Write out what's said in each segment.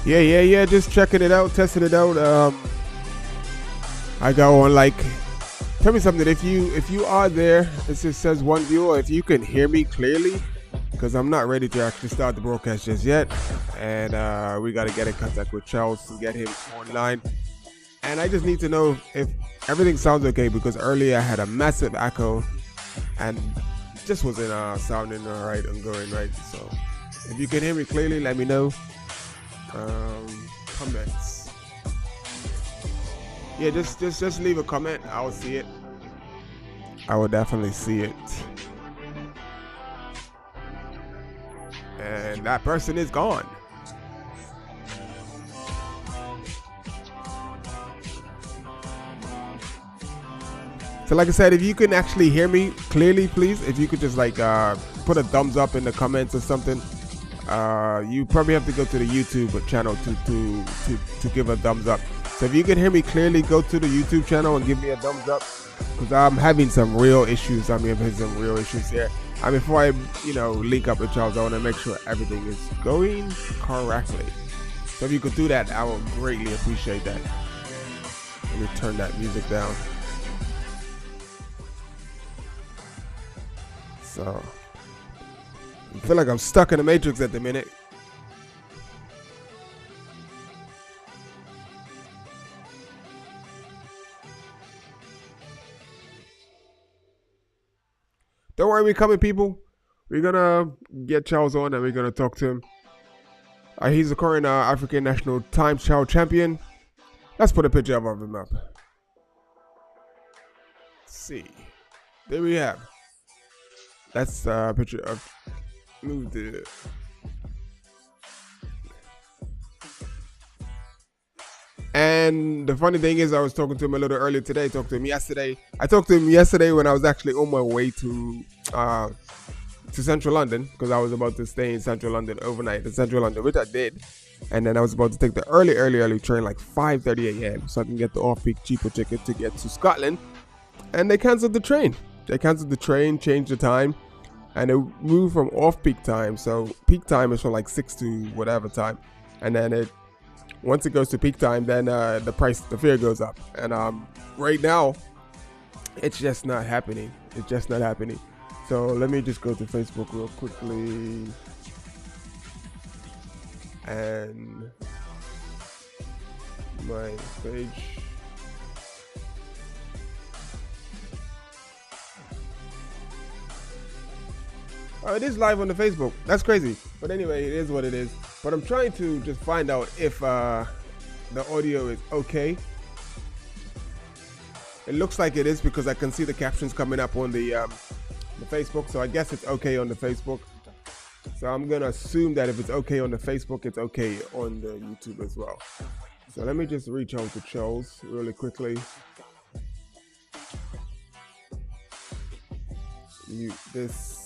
Yeah. Just checking it out, testing it out. I got on like. Tell me something. If you are there, it just says one viewer. If you can hear me clearly, because I'm not ready to actually start the broadcast just yet, and we got to get in contact with Charles to get him online. And I just need to know if everything sounds okay, because earlier I had a massive echo and just wasn't sounding alright and going right. So if you can hear me clearly, let me know. Comments. Yeah, just leave a comment. I will see it. I will definitely see it. And that person is gone. So like I said, if you can actually hear me clearly, please, if you could just like put a thumbs up in the comments or something. You probably have to go to the YouTube channel to give a thumbs up. So if you can hear me clearly, go to the YouTube channel and give me a thumbs up, because I'm having some real issues. I'm having some real issues here. Before I link up with Charles, I want to make sure everything is going correctly. So if you could do that, I would greatly appreciate that. Let me turn that music down. So I feel like I'm stuck in the Matrix at the minute. Don't worry, we're coming, people. We're gonna get Charles on and we're gonna talk to him. He's the current African national time trial champion. Let's put a picture of him up. Let's see. There we have. That's a picture of. Move the. And the funny thing is, I was talking to him a little earlier today. I talked to him yesterday when I was actually on my way to Central London, because I was about to stay in Central London overnight in Central London, which I did. And then I was about to take the early train, like 5:30 a.m. so I can get the off-peak cheaper ticket to get to Scotland. And they cancelled the train. Changed the time, and it moved from off-peak time. So peak time is from like 6 to whatever time, and then once it goes to peak time, then the fare goes up. And right now, it's just not happening. So let me just go to Facebook real quickly. And my page. Oh, it is live on the Facebook. That's crazy. But anyway, it is what it is. But I'm trying to just find out if the audio is okay. It looks like it is, because I can see the captions coming up on the Facebook. So I guess it's okay on the Facebook. So I'm going to assume that if it's okay on the Facebook, it's okay on the YouTube as well. So let me just reach out to Charles really quickly. Mute this.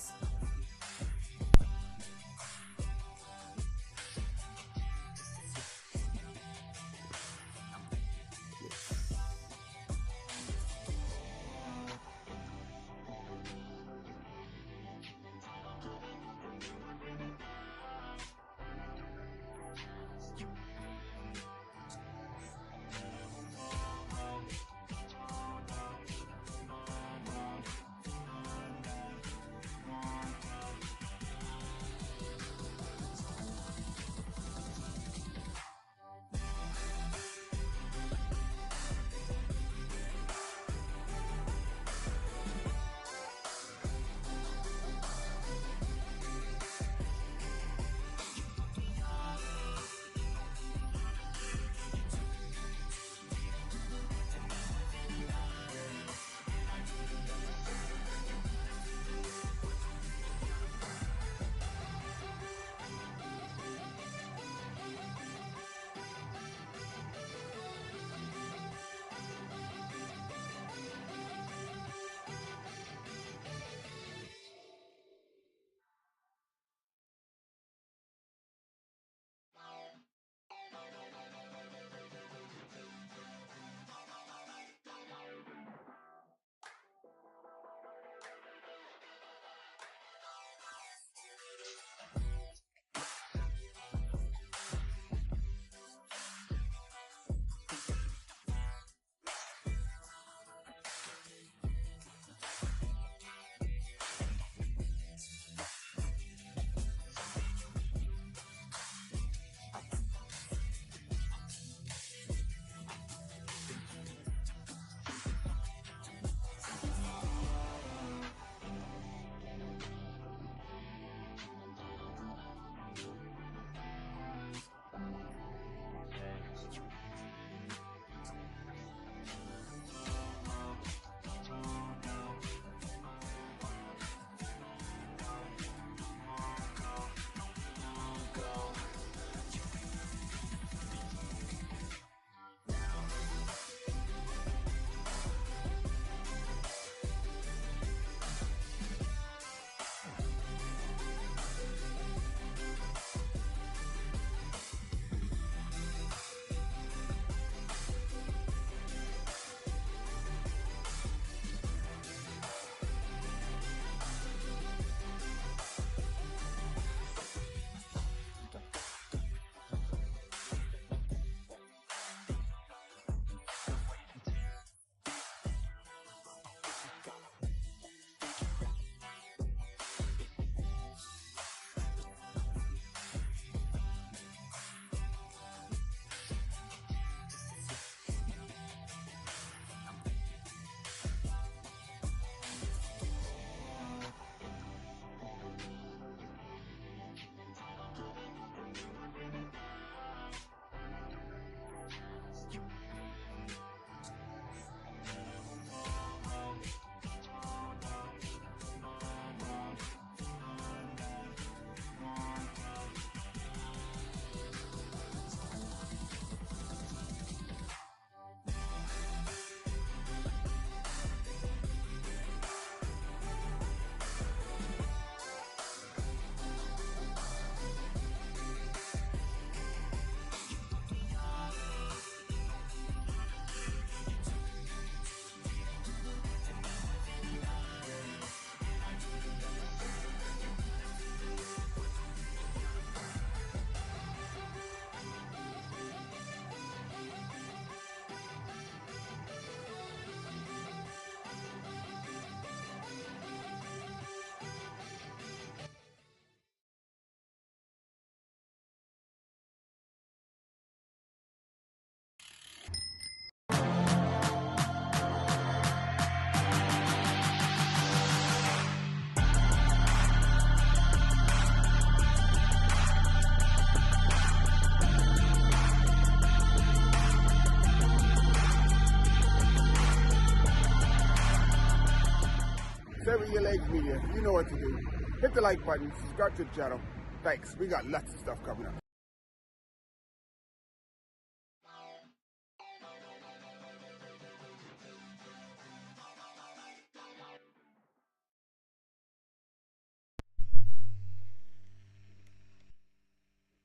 Age Media. You know what to do. Hit the like button, subscribe to the channel. Thanks. We got lots of stuff coming up.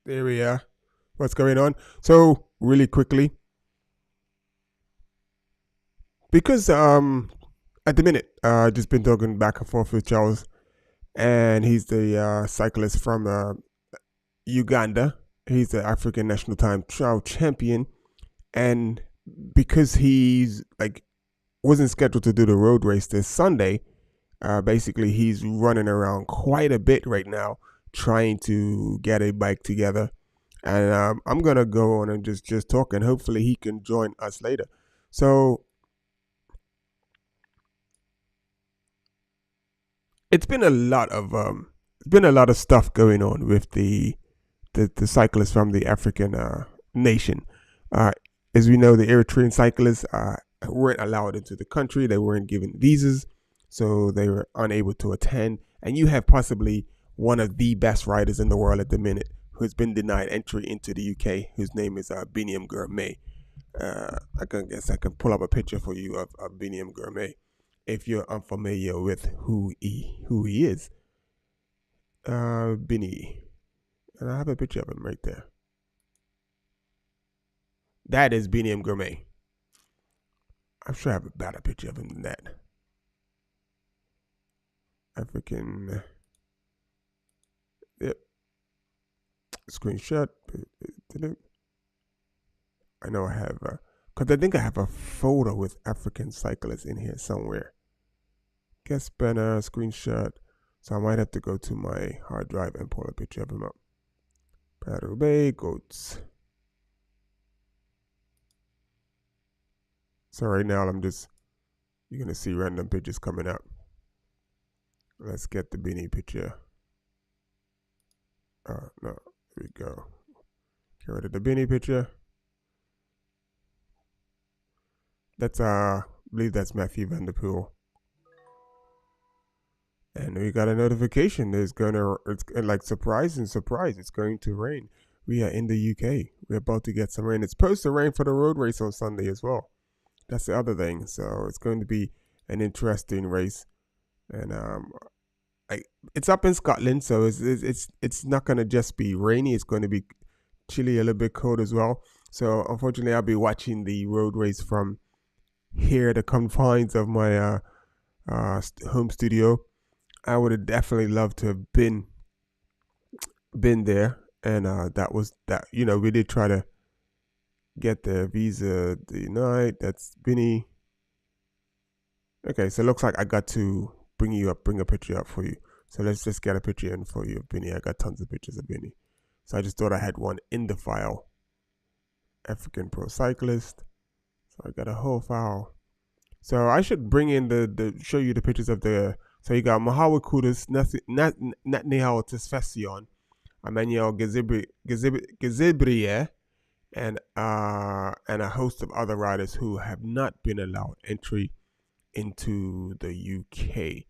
There we are. What's going on? So really quickly, because at the minute just been talking back and forth with Charles, and he's the cyclist from Uganda. He's the African national time trial champion, and because he's like wasn't scheduled to do the road race this Sunday, basically he's running around quite a bit right now trying to get a bike together. And I'm gonna go on and just talk, and hopefully he can join us later. So it's been a lot of stuff going on with the cyclists from the African nation. Uh, as we know, the Eritrean cyclists weren't allowed into the country. They weren't given visas, so they were unable to attend. And you have possibly one of the best riders in the world at the minute who's been denied entry into the UK, whose name is Biniam Gourmet. I can pull up a picture for you of Biniam Gourmet if you're unfamiliar with who he is. Bini. And I have a picture of him right there. That is Biniam Gourmet. I'm sure I have a better picture of him than that. African. Yep. Screenshot. I know I have, because I think I have a photo with African cyclists in here somewhere. Guest banner, screenshot. So I might have to go to my hard drive and pull a picture of him up. Paddle Bay Goats. So right now you're going to see random pictures coming up. Let's get the Bini picture. No, there we go. Get rid of the Bini picture. That's I believe that's Matthew Van Der Poel. And we got a notification. It's like surprise, it's going to rain. We are in the UK. We're about to get some rain. It's supposed to rain for the road race on Sunday as well. That's the other thing. So it's going to be an interesting race. And it's up in Scotland, so it's not going to just be rainy. It's going to be chilly, a little bit cold as well. So unfortunately, I'll be watching the road race from here, the confines of my home studio. I would have definitely loved to have been there, and that. We did try to get the visa denied. That's Vinny. Okay, so it looks like I got to bring a picture up for you. So let's just get a picture in for you of Vinny. I got tons of pictures of Vinny, so I just thought I had one in the file. African pro cyclist. So I got a whole file. So I should bring in show you the pictures of the. So you got Mahawa Kudus, Natnihao Tesfession, Emmanuel Gazibrie, and a host of other riders who have not been allowed entry into the UK.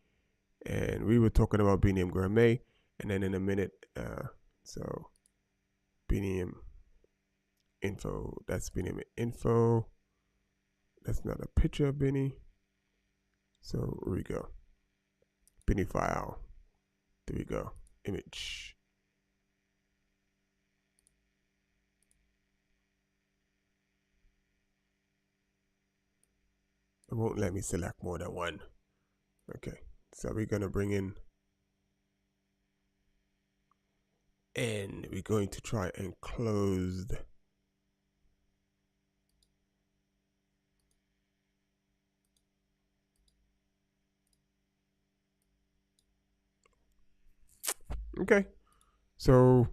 And we were talking about Biniam Gourmet, and then in a minute, so Biniam info. That's Biniam info. That's not a picture of Bini. So here we go. Bini file. There we go. Image. It won't let me select more than one. Okay. So we're going to bring in. And we're going to try and close. Okay. So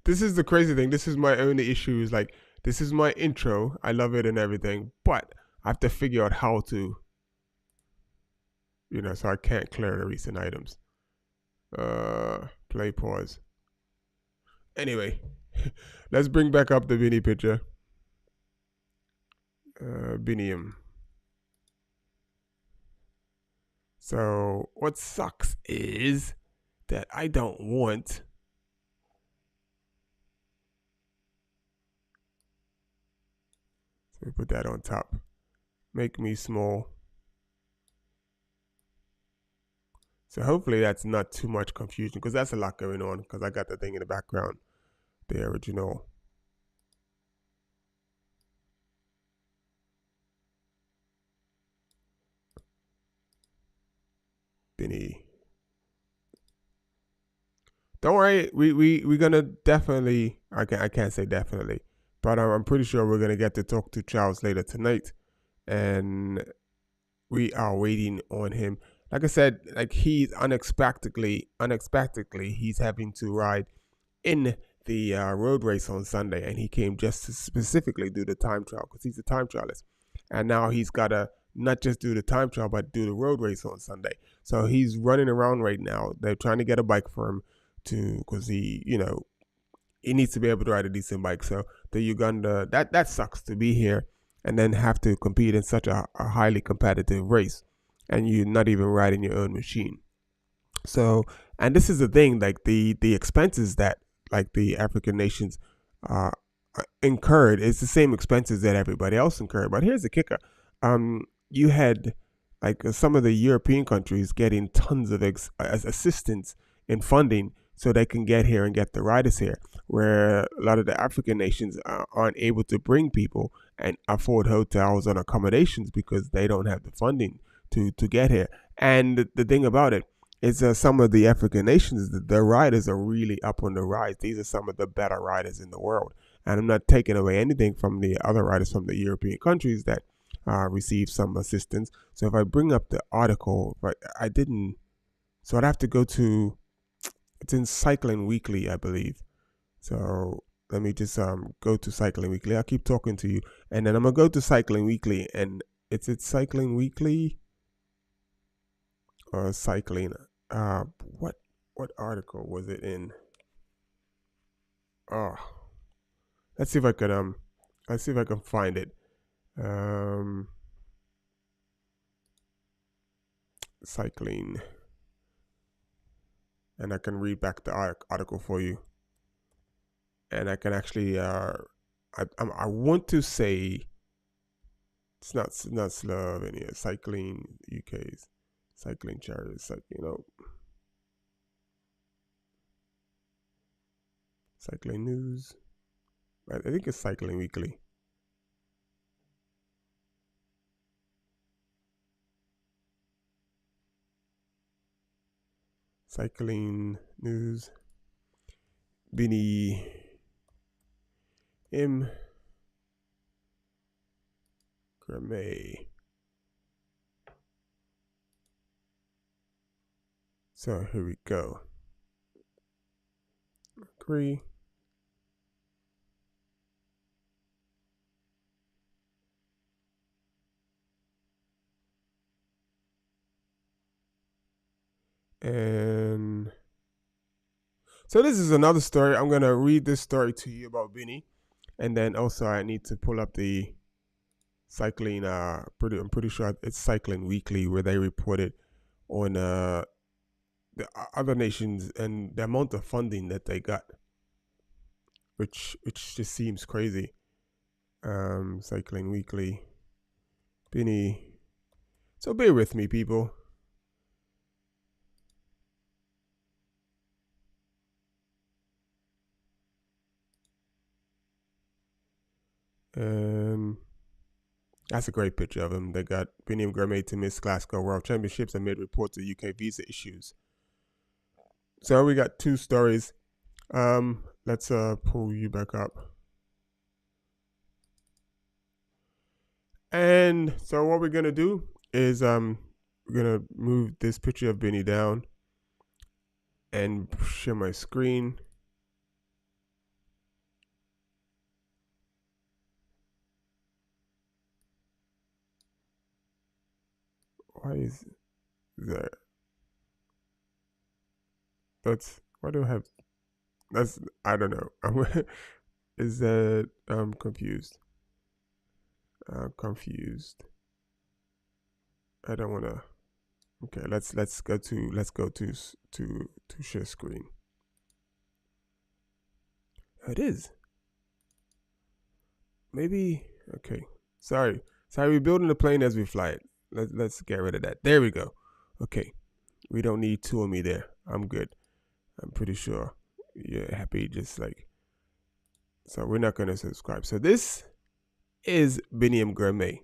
this is the crazy thing. This is my only issue. Is like, this is my intro. I love it and everything, but I have to figure out how to, so I can't clear the recent items. Play pause. Anyway, let's bring back up the Bini picture. Biniam. So what sucks is that I don't want. So we put that on top. Make me small. So hopefully that's not too much confusion because that's a lot going on because I got the thing in the background, the original. Binny. Don't worry, we're gonna definitely. I can't say definitely, but I'm pretty sure we're gonna get to talk to Charles later tonight, and we are waiting on him. Like I said, like he's unexpectedly, he's having to ride in the road race on Sunday, and he came just to specifically do the time trial because he's a time trialist, and now he's got to not just do the time trial but do the road race on Sunday. So he's running around right now. They're trying to get a bike for him to because he needs to be able to ride a decent bike. So the Uganda that sucks to be here and then have to compete in such a highly competitive race, and you're not even riding your own machine. So, and this is the thing, like the expenses that like the African nations uh, incurred is the same expenses that everybody else incurred. But here's the kicker: you had like some of the European countries getting tons of assistance in funding so they can get here and get the riders here, where a lot of the African nations aren't able to bring people and afford hotels and accommodations because they don't have the funding to get here. And the thing about it is some of the African nations, the riders are really up on the rise. These are some of the better riders in the world. And I'm not taking away anything from the other riders from the European countries that receive some assistance. So if I bring up the article, but I didn't, so I'd have to go to, it's in Cycling Weekly, I believe. So let me just go to Cycling Weekly. I'll keep talking to you. And then I'm going to go to Cycling Weekly, and it's Cycling Weekly or Cycling. Uh, what what article was it in? Oh, let's see if I could let's see if I can find it. Um, Cycling, and I can read back the article for you, and I can actually I want to say it's not Slovenia. Cycling UK's cycling charities, like cycling news. I think it's Cycling Weekly. Cycling news. Bini M. Gramay. So here we go. Agree. And so this is another story. I'm gonna read this story to you about Bini, and then also I need to pull up the cycling. I'm pretty sure it's Cycling Weekly where they reported on the other nations and the amount of funding that they got, which just seems crazy. Cycling Weekly, Bini. So bear with me, people. And that's a great picture of him. They got Biniam Gramay to miss Glasgow World Championships amid reports of UK visa issues. So we got two stories. Let's pull you back up. And so what we're gonna do is we're gonna move this picture of Bini down and share my screen. Why is that? That's why do I have? That's I don't know. Is that I'm confused? I'm confused. I don't wanna. Okay, let's go to share screen. Oh, it is. Maybe okay. Sorry. We're building the plane as we fly it. Let's get rid of that. There we go. Okay. We don't need two of me there. I'm good. I'm pretty sure you're happy just like so we're not gonna subscribe. So this is Biniam Gourmet.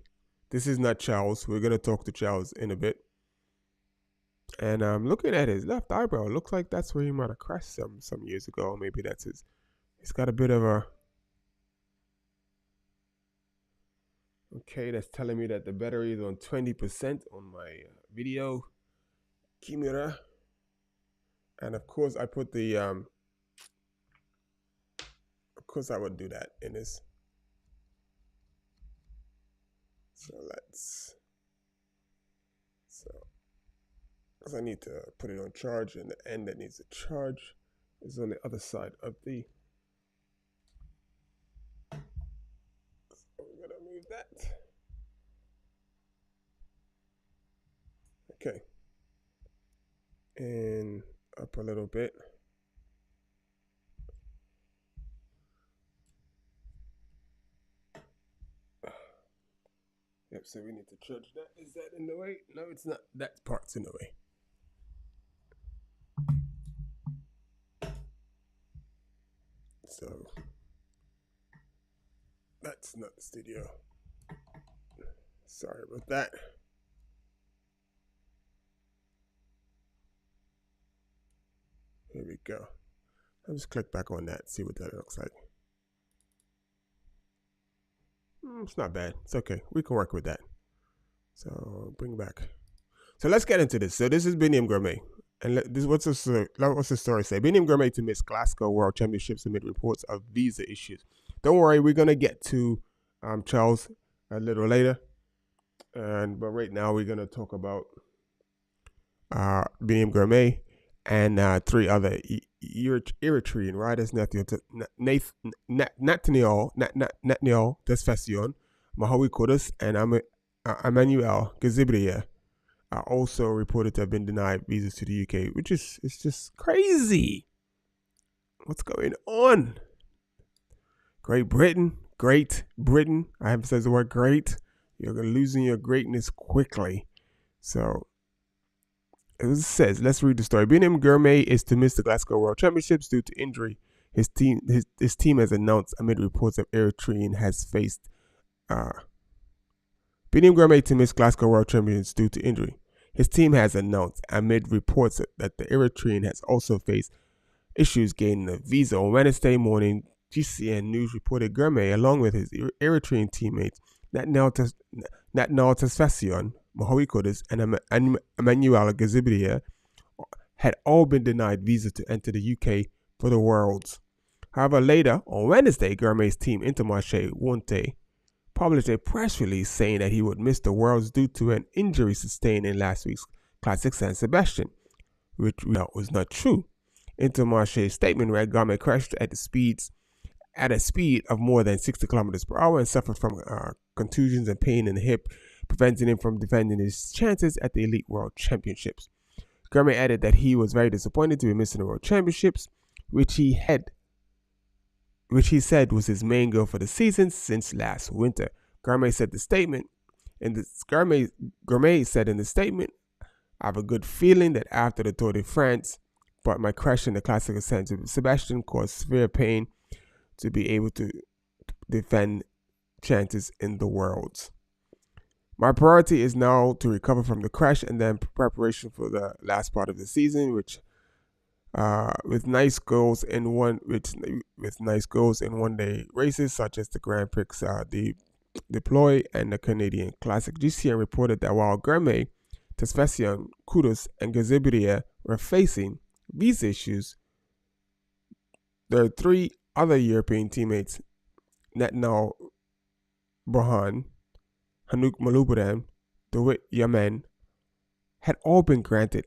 This is not Charles. We're gonna talk to Charles in a bit. And I'm looking at his left eyebrow. Looks like that's where he might have crashed some years ago. Maybe that's his. He's got a bit of a. Okay, that's telling me that the battery is on 20% on my video camera. And of course, I put the. Of course, I would do that in this. So let's. So, because I need to put it on charge, and the end that needs to charge is on the other side of the. So we're gonna move that. Okay. And up a little bit. Yep, so we need to charge that. Is that in the way? No, it's not. That part's in the way. So that's not the studio. Sorry about that. Here we go. I'll just click back on that, see what that looks like. It's not bad. It's okay. We can work with that. So bring back. So let's get into this. So this is Biniam Gourmet. And this what's the story say? Biniam Gourmet to miss Glasgow World Championships amid reports of visa issues. Don't worry, we're gonna get to Charles a little later. But right now we're gonna talk about Biniam Gourmet and three other Eritrean riders: Nathaniel Desfacion, Mahawi Kodas, and Emmanuel Gazibria are also reported to have been denied visas to the UK, which is it's just crazy. What's going on? Great Britain. I emphasize the word great. You're losing your greatness quickly. So it says, let's read the story. Biniam Gourmet is to miss the Glasgow World Championships due to injury. His team has announced amid reports of Eritrean has faced. Biniam Gourmet to miss Glasgow World Championships due to injury. His team has announced amid reports that the Eritrean has also faced issues gaining a visa. On Wednesday morning, GCN News reported Gourmet, along with his Eritrean teammates Nathaniel Tesfacion, Mahawi Kodes, and Emmanuel Gazibria, had all been denied visa to enter the UK for the Worlds. However, later on Wednesday, Gourmet's team Intermarché Wonte published a press release saying that he would miss the Worlds due to an injury sustained in last week's Classic San Sebastian, which was not true. Intermarché's statement read, Gourmet crashed at a speed of more than 60 kilometers per hour and suffered from contusions and pain in the hip, preventing him from defending his chances at the Elite World Championships. Gourmet added that he was very disappointed to be missing the World Championships, which he said was his main goal for the season since last winter. Gourmet said in the statement, I have a good feeling that after the Tour de France, but my crash in the Classic of San Sebastian caused severe pain to be able to defend chances in the Worlds. My priority is now to recover from the crash and then preparation for the last part of the season, which with nice goals in one-day races such as the Grand Prix the Deploy and the Canadian Classic. GCN reported that while Gourmet, Tesfacion, Kudus, and Gazibria were facing visa issues, their three other European teammates, Nathaniel Burhan, Hanuk Malubaram, Dawit Yaman, had all been granted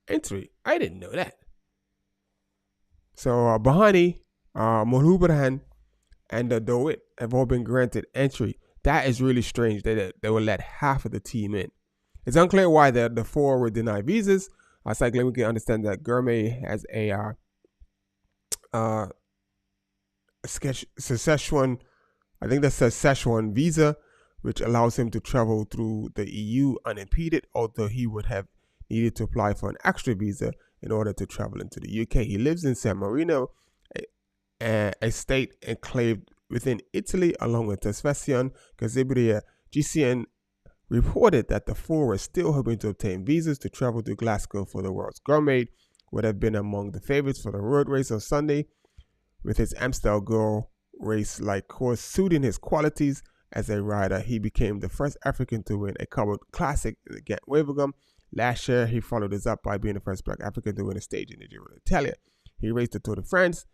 entry. I didn't know that. So Bahani, Malubaram, and Dawit have all been granted entry. That is really strange that they will let half of the team in. It's unclear why the four were denied visas. Cycling, we can understand that Gourmet has a Szechuan, I think that's a Szechuan visa, which allows him to travel through the EU unimpeded, although he would have needed to apply for an extra visa in order to travel into the UK. He lives in San Marino, a state enclaved within Italy, along with Tesfasian, Kazibria. GCN reported that the four were still hoping to obtain visas to travel to Glasgow for the World's Gourmet, would have been among the favorites for the road race on Sunday, with his Amstel Gold race-like course suiting his qualities as a rider. He became the first African to win a covered classic at Ghent-Wevelgem. Last year, he followed this up by being the first Black African to win a stage in the Giro d'Italia. He raced the Tour de France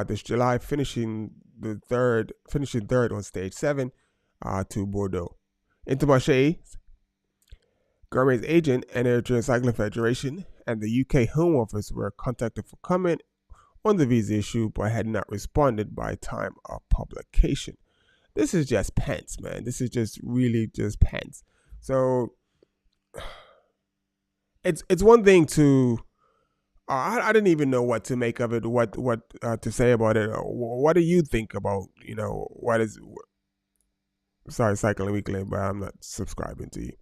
this July, finishing third on stage 7 to Bordeaux. Intermarché, Gourmet's agent, and the European Cycling Federation and the UK Home Office were contacted for comment on the visa issue, but had not responded by time of publication. This is just pants, man. This is just really just pants. So it's one thing to I didn't even know what to make of it, what to say about it. What do you think about, what is? Sorry, Cycling Weekly, but I'm not subscribing to you.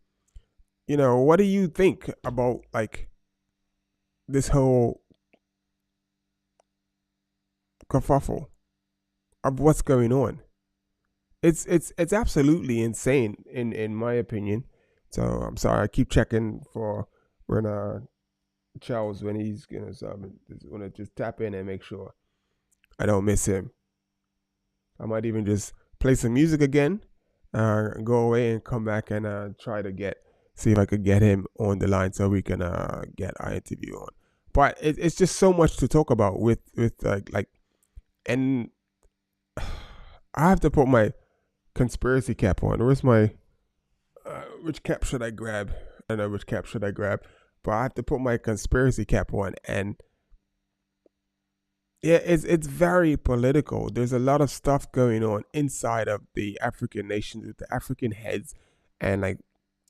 What do you think about like this whole kerfuffle of what's going on? It's absolutely insane in my opinion. So I'm sorry, I keep checking for when Charles when he's gonna just tap in and make sure I don't miss him. I might even just play some music again, go away and come back and try to see if I could get him on the line so we can get our interview on. But it's just so much to talk about with and I have to put my conspiracy cap on. Where's my which cap should I grab? I don't know which cap should I grab, but I have to put my conspiracy cap on. And yeah, it's very political. There's a lot of stuff going on inside of the African nations with the African heads and like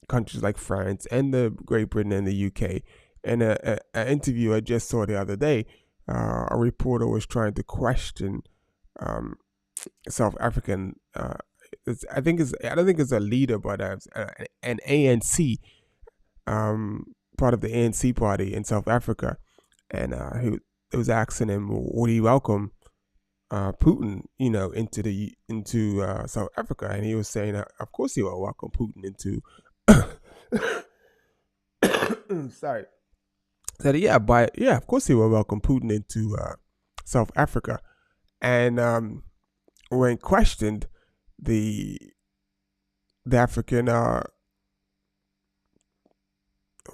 countries like France and the Great Britain and the UK. And an interview I just saw the other day, a reporter was trying to question South African. I don't think it's a leader, but an ANC, part of the ANC party in South Africa, and he was asking him, would he welcome Putin, into South Africa? And he was saying, of course he will welcome Putin into. Sorry. Said of course he will welcome Putin into South Africa, and when questioned, the African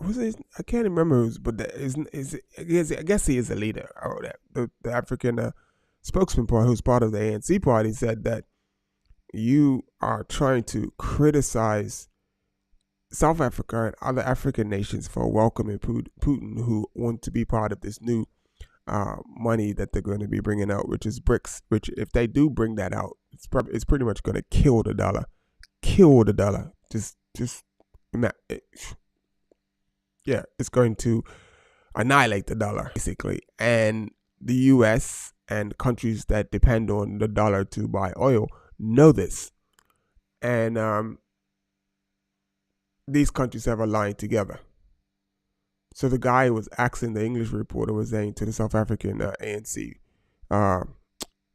was it? I can't remember who's, but I guess he is a leader. The African spokesman who's part of the ANC party said that you are trying to criticize South Africa and other African nations for welcoming Putin, who want to be part of this new money that they're going to be bringing out, which is BRICS. Which, if they do bring that out, it's pretty much going to kill the dollar. It's going to annihilate the dollar basically. And the U.S. and countries that depend on the dollar to buy oil know this, and these countries have aligned together. So the guy was asking, the English reporter was saying to the South African ANC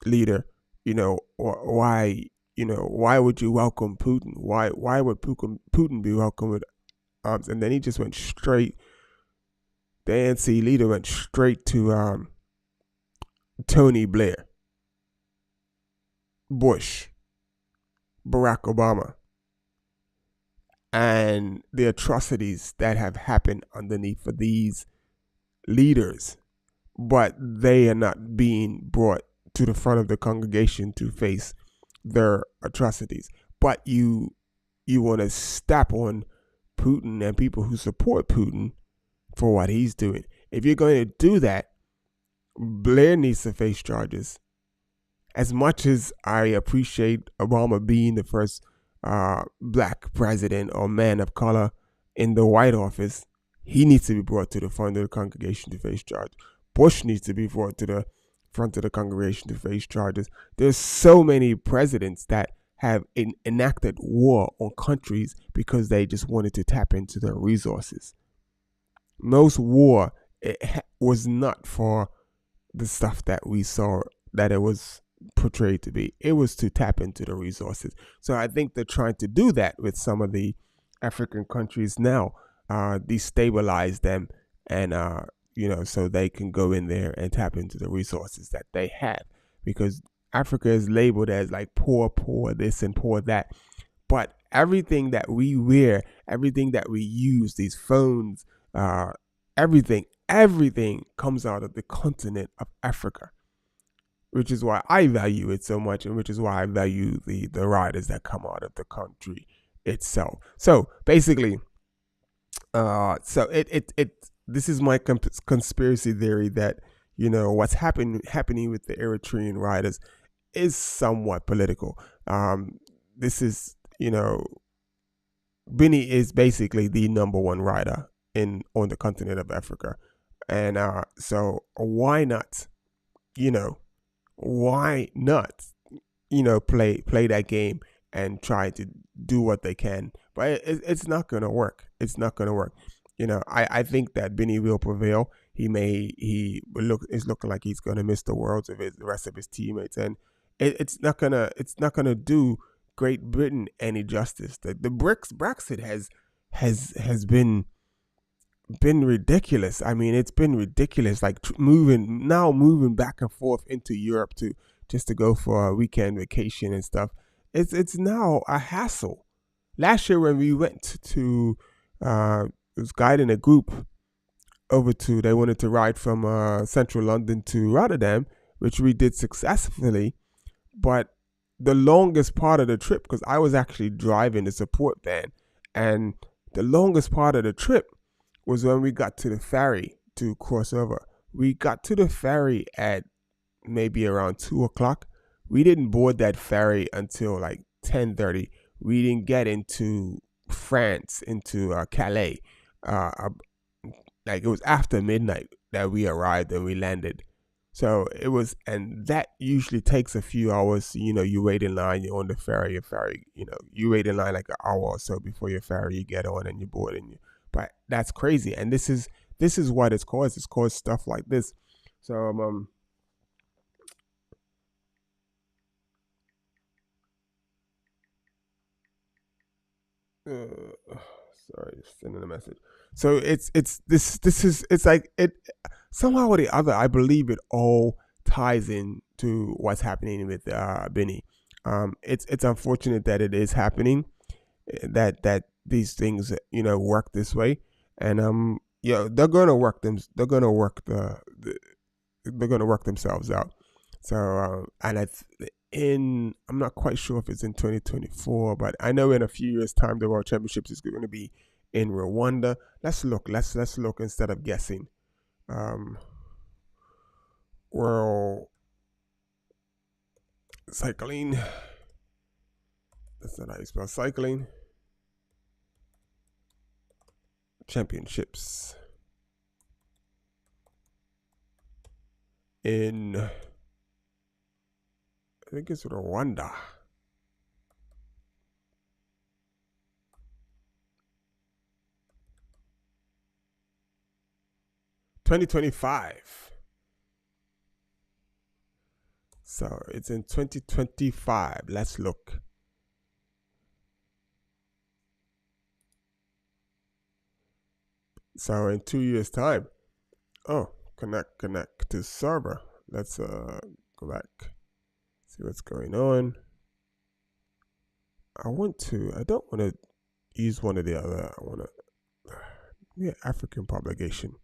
leader, why would you welcome Putin? Why would Putin be welcome with arms? And then he just went straight. The ANC leader went straight to Tony Blair, Bush, Barack Obama, and the atrocities that have happened underneath for these leaders, but they are not being brought to the front of the congregation to face their atrocities. But you want to step on Putin and people who support Putin for what he's doing. If you're going to do that, Blair needs to face charges. As much as I appreciate Obama being the first black president or man of color in the White Office, he needs to be brought to the front of the congregation to face charge. Bush needs to be brought to the front of the congregation to face charges. There's so many presidents that have enacted war on countries because they just wanted to tap into their resources. Most war was not for the stuff that we saw that it was portrayed to be. It was to tap into the resources. So I think they're trying to do that with some of the African countries now, destabilize them, and so they can go in there and tap into the resources that they have, because Africa is labeled as like poor this and poor that, but everything that we wear, everything that we use, these phones, everything comes out of the continent of Africa, which is why I value it so much, and which is why I value the riders that come out of the country itself. So basically, this is my conspiracy theory that what's happening with the Eritrean riders is somewhat political. This is Bini is basically the number one rider on the continent of Africa, and so why not play that game and try to do what they can, but it's not gonna work. It's not gonna work. I think that Bini will prevail. Is looking like he's gonna miss the Worlds of the rest of his teammates, and it's not gonna do Great Britain any justice. The Brexit has been ridiculous. I mean, it's been ridiculous. Like moving back and forth into Europe just to go for a weekend vacation and stuff. It's now a hassle. Last year when we went to was guiding a group over they wanted to ride from central London to Rotterdam, which we did successfully, but the longest part of the trip, because I was actually driving the support van, and the longest part of the trip was when we got to the ferry to cross over. We got to the ferry at maybe around 2:00. We didn't board that ferry until like 10:30. We didn't get into France, into Calais. Like it was after midnight that we arrived and we landed. So it was, and that usually takes a few hours. You wait in line, you're on the ferry, you wait in line like an hour or so before your ferry, you get on and you board, but that's crazy. And this is what it's caused. It's caused stuff like this. So sorry, just sending a message. So it's like it somehow or the other. I believe it all ties in to what's happening with Bini. It's unfortunate that it is happening, that these things work this way, and they're gonna work they're gonna work they're gonna work themselves out. So I'm not quite sure if it's in 2024, but I know in a few years' time the World Championships is going to be in Rwanda. Let's look instead of guessing. World cycling. That's not how you spell cycling. Championships in, I think it's Rwanda. $2025. So it's in 2025. Let's look. So in 2 years' time. Oh, connect to server. Let's go back. See what's going on. I don't want to use one or the other. I want to African publication.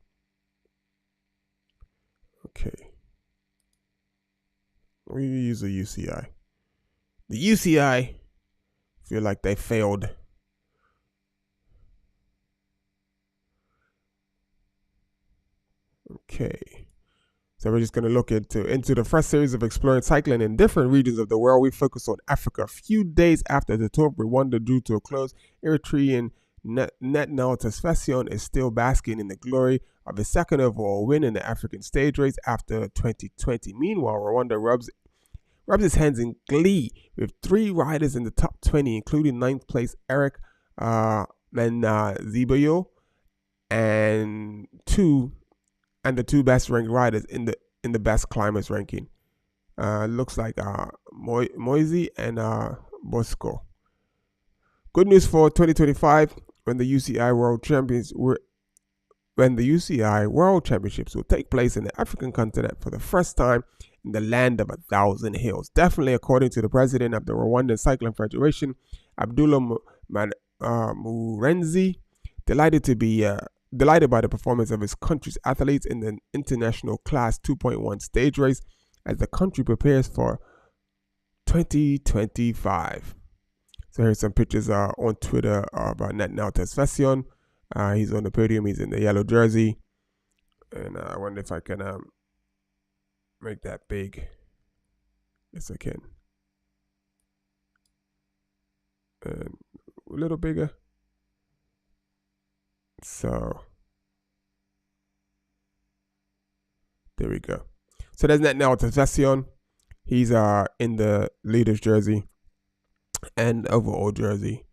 Okay. We use the UCI. The UCI feel like they failed. Okay. So we're just going to look into the first series of exploring cycling in different regions of the world. We focus on Africa. A few days after the tour, Rwanda drew to a close. Eritrean Netnal Tesfacion is still basking in the glory of his second overall win in the African stage race after 2020. Meanwhile, Rwanda rubs his hands in glee with 3 riders in the top 20, including 9th place Eric Menziboyo and the 2 best ranked riders in the best climbers ranking. Looks like Moisey and Bosco. Good news for 2025 when the UCI World Championships will take place in the African continent for the first time in the land of 1,000 hills. Definitely, according to the president of the Rwandan Cycling Federation, Abdullah Murenzi, delighted by the performance of his country's athletes in the international Class 2.1 stage race as the country prepares for 2025. So here's some pictures on Twitter of Netnal Tesfacion. He's on the podium. He's in the yellow jersey. And I wonder if I can make that big. Yes, I can. And a little bigger. So there we go. So there's Netnal Tesfacion. He's in the leader's jersey and overall jersey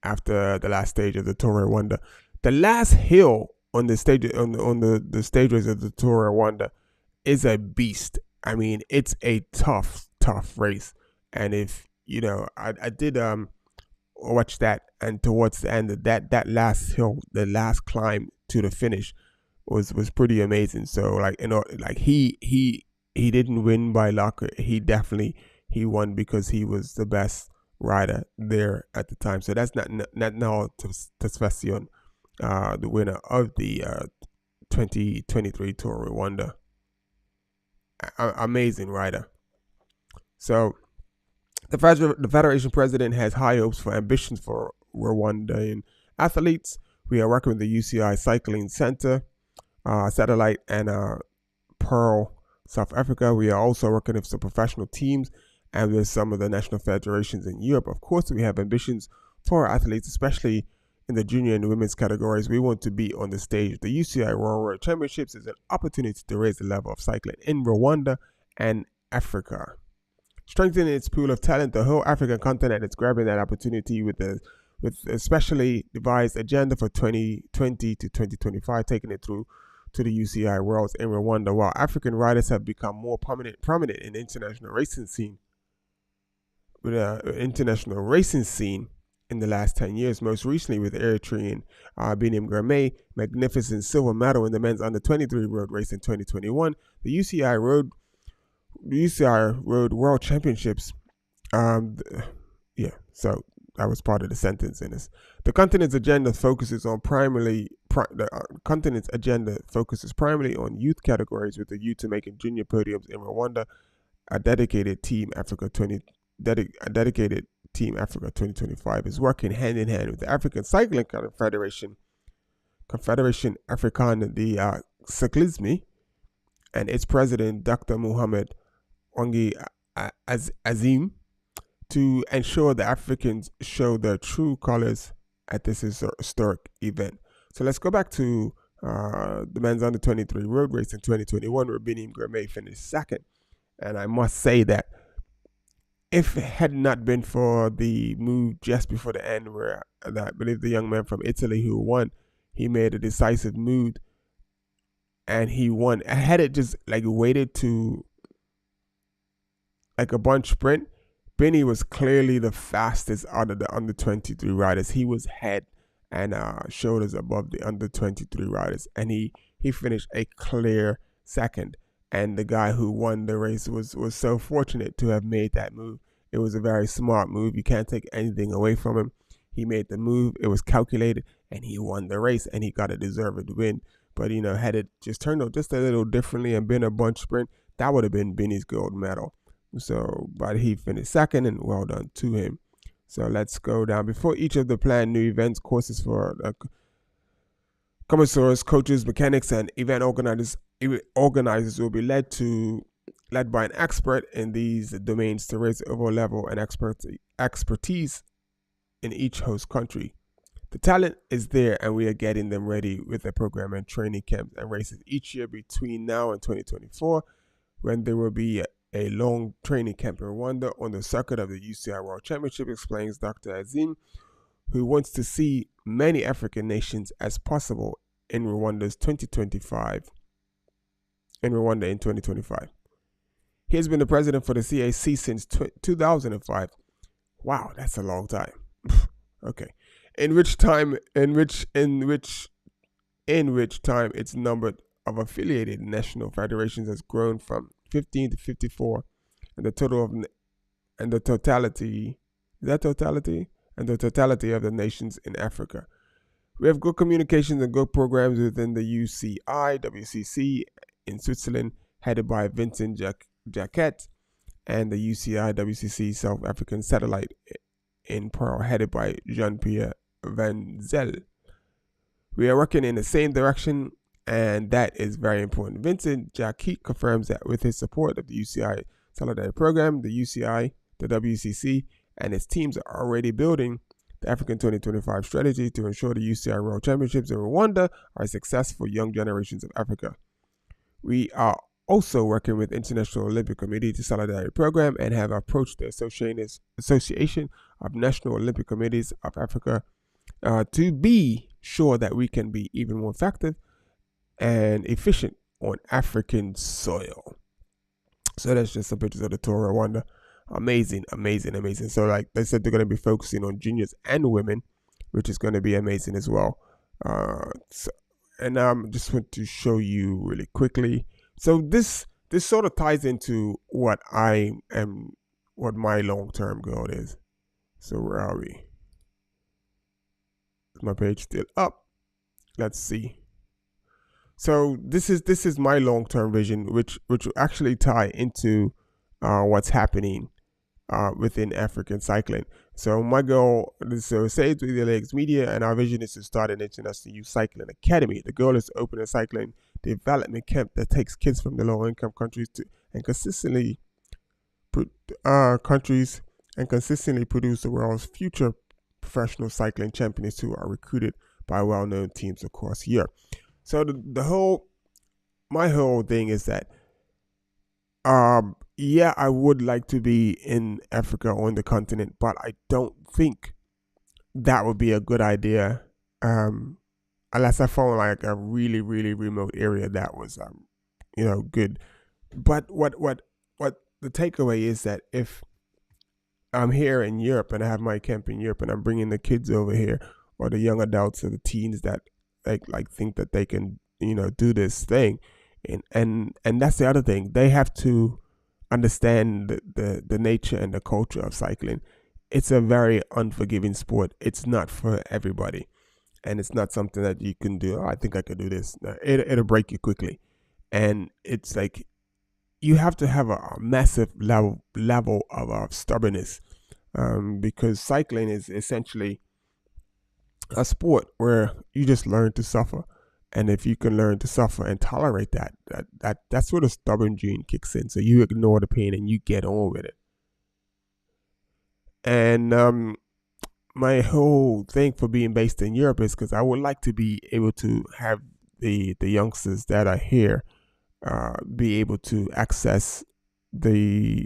after the last stage of the Tour of Rwanda. The last hill on the stage on the stage race of the Tour of Rwanda is a beast. I mean, it's a tough race. And if you know, I did watch that, and towards the end of that last hill, the last climb to the finish was pretty amazing. So like, you know, like he didn't win by luck. He won because he was the best rider there at the time. So that's not Tesfacion, the winner of the 2023 Tour of Rwanda. Amazing rider. So the federation president has high hopes for ambitions for Rwandan athletes. We are working with the UCI Cycling Center, Satellite, and Pearl, South Africa. We are also working with some professional teams and with some of the national federations in Europe. Of course, we have ambitions for our athletes, especially in the junior and women's categories. We want to be on the stage. The UCI World Championships is an opportunity to raise the level of cycling in Rwanda and Africa. Strengthening its pool of talent, the whole African continent is grabbing that opportunity with a specially devised agenda for 2020 to 2025, taking it through to the UCI Worlds in Rwanda. While African riders have become more prominent in the international racing scene, in the last 10 years, most recently with Eritrean Binim Gramey, magnificent silver medal in the men's under 23 road race in 2021. The UCI Road World Championships. So that was part of the sentence in this. The continent's agenda focuses primarily on youth categories with a view to making junior podiums in Rwanda. A dedicated Team Africa 2025 is working hand in hand with the African Cycling Confederation Africaine de Cyclisme, and its president, Dr. Mohamed Wangi Azim, to ensure the Africans show their true colors at this historic event. So let's go back to the men's under 23 road race in 2021, where Binim Gramey finished second. And I must say that if it had not been for the move just before the end, where I believe the young man from Italy who won, he made a decisive move and he won. Had it just like waited to like a bunch sprint, Benny was clearly the fastest out of the under 23 riders. He was head and shoulders above the under 23 riders, and he finished a clear second. And the guy who won the race was so fortunate to have made that move. It was a very smart move. You can't take anything away from him. He made the move. It was calculated, and he won the race, and he got a deserved win. But, you know, had it just turned out just a little differently and been a bunch sprint, that would have been Benny's gold medal. So, but he finished second, and well done to him. So let's go down. Before each of the planned new events, courses for commissars, coaches, mechanics, and event organizers will be led by an expert in these domains to raise the overall level and expertise in each host country. The talent is there, and we are getting them ready with a program and training camps and races each year between now and 2024, when there will be a long training camp in Rwanda on the circuit of the UCI World Championship, explains Dr. Azim, who wants to see many African nations as possible in Rwanda's 2025. In Rwanda in 2025. He has been the president for the CAC since 2005. Wow, that's a long time. Okay. In which time its number of affiliated national federations has grown from 15 to 54, and the totality of the nations in Africa. We have good communications and good programs within the UCI, WCC in Switzerland, headed by Vincent Jacquet, and the UCI, WCC South African Satellite in Pearl, headed by Jean-Pierre Van Zel. We are working in the same direction, and that is very important. Vincent Jacquet confirms that with his support of the UCI Solidarity Program, the UCI, the WCC, and its teams are already building the African 2025 strategy to ensure the UCI World Championships in Rwanda are a success for young generations of Africa. We are also working with International Olympic Committee to Solidarity Program and have approached the Association of National Olympic Committees of Africa to be sure that we can be even more effective and efficient on African soil. So that's just some pictures of the tour of Rwanda. Amazing. So like they said, they're going to be focusing on juniors and women, which is going to be amazing as well. And I just want to show you really quickly. So this sort of ties into what my long-term goal is. So where are we? Is my page still up? Let's see. So this is my long-term vision, which will actually tie into what's happening within African cycling. So my goal is to say to the Legs Media, and our vision is to start an international youth cycling academy. The goal is to open a cycling development camp that takes kids from the low-income countries and consistently produce the world's future professional cycling champions who are recruited by well-known teams across Europe. So my whole thing is that yeah, I would like to be in Africa, on the continent, but I don't think that would be a good idea unless I found like a really, really remote area that was, good. But what the takeaway is that if I'm here in Europe and I have my camp in Europe and I'm bringing the kids over here, or the young adults or the teens that like think that they can, do this thing, and that's the other thing, they have to understand the nature and the culture of cycling. It's a very unforgiving sport. It's not for everybody, and it's not something that you can do. I think I could do this. It'll break you quickly, and it's like you have to have a massive level of stubbornness, because cycling is essentially a sport where you just learn to suffer. And if you can learn to suffer and tolerate that's where the stubborn gene kicks in. So you ignore the pain and you get on with it. And my whole thing for being based in Europe is because I would like to be able to have the youngsters that are here be able to access the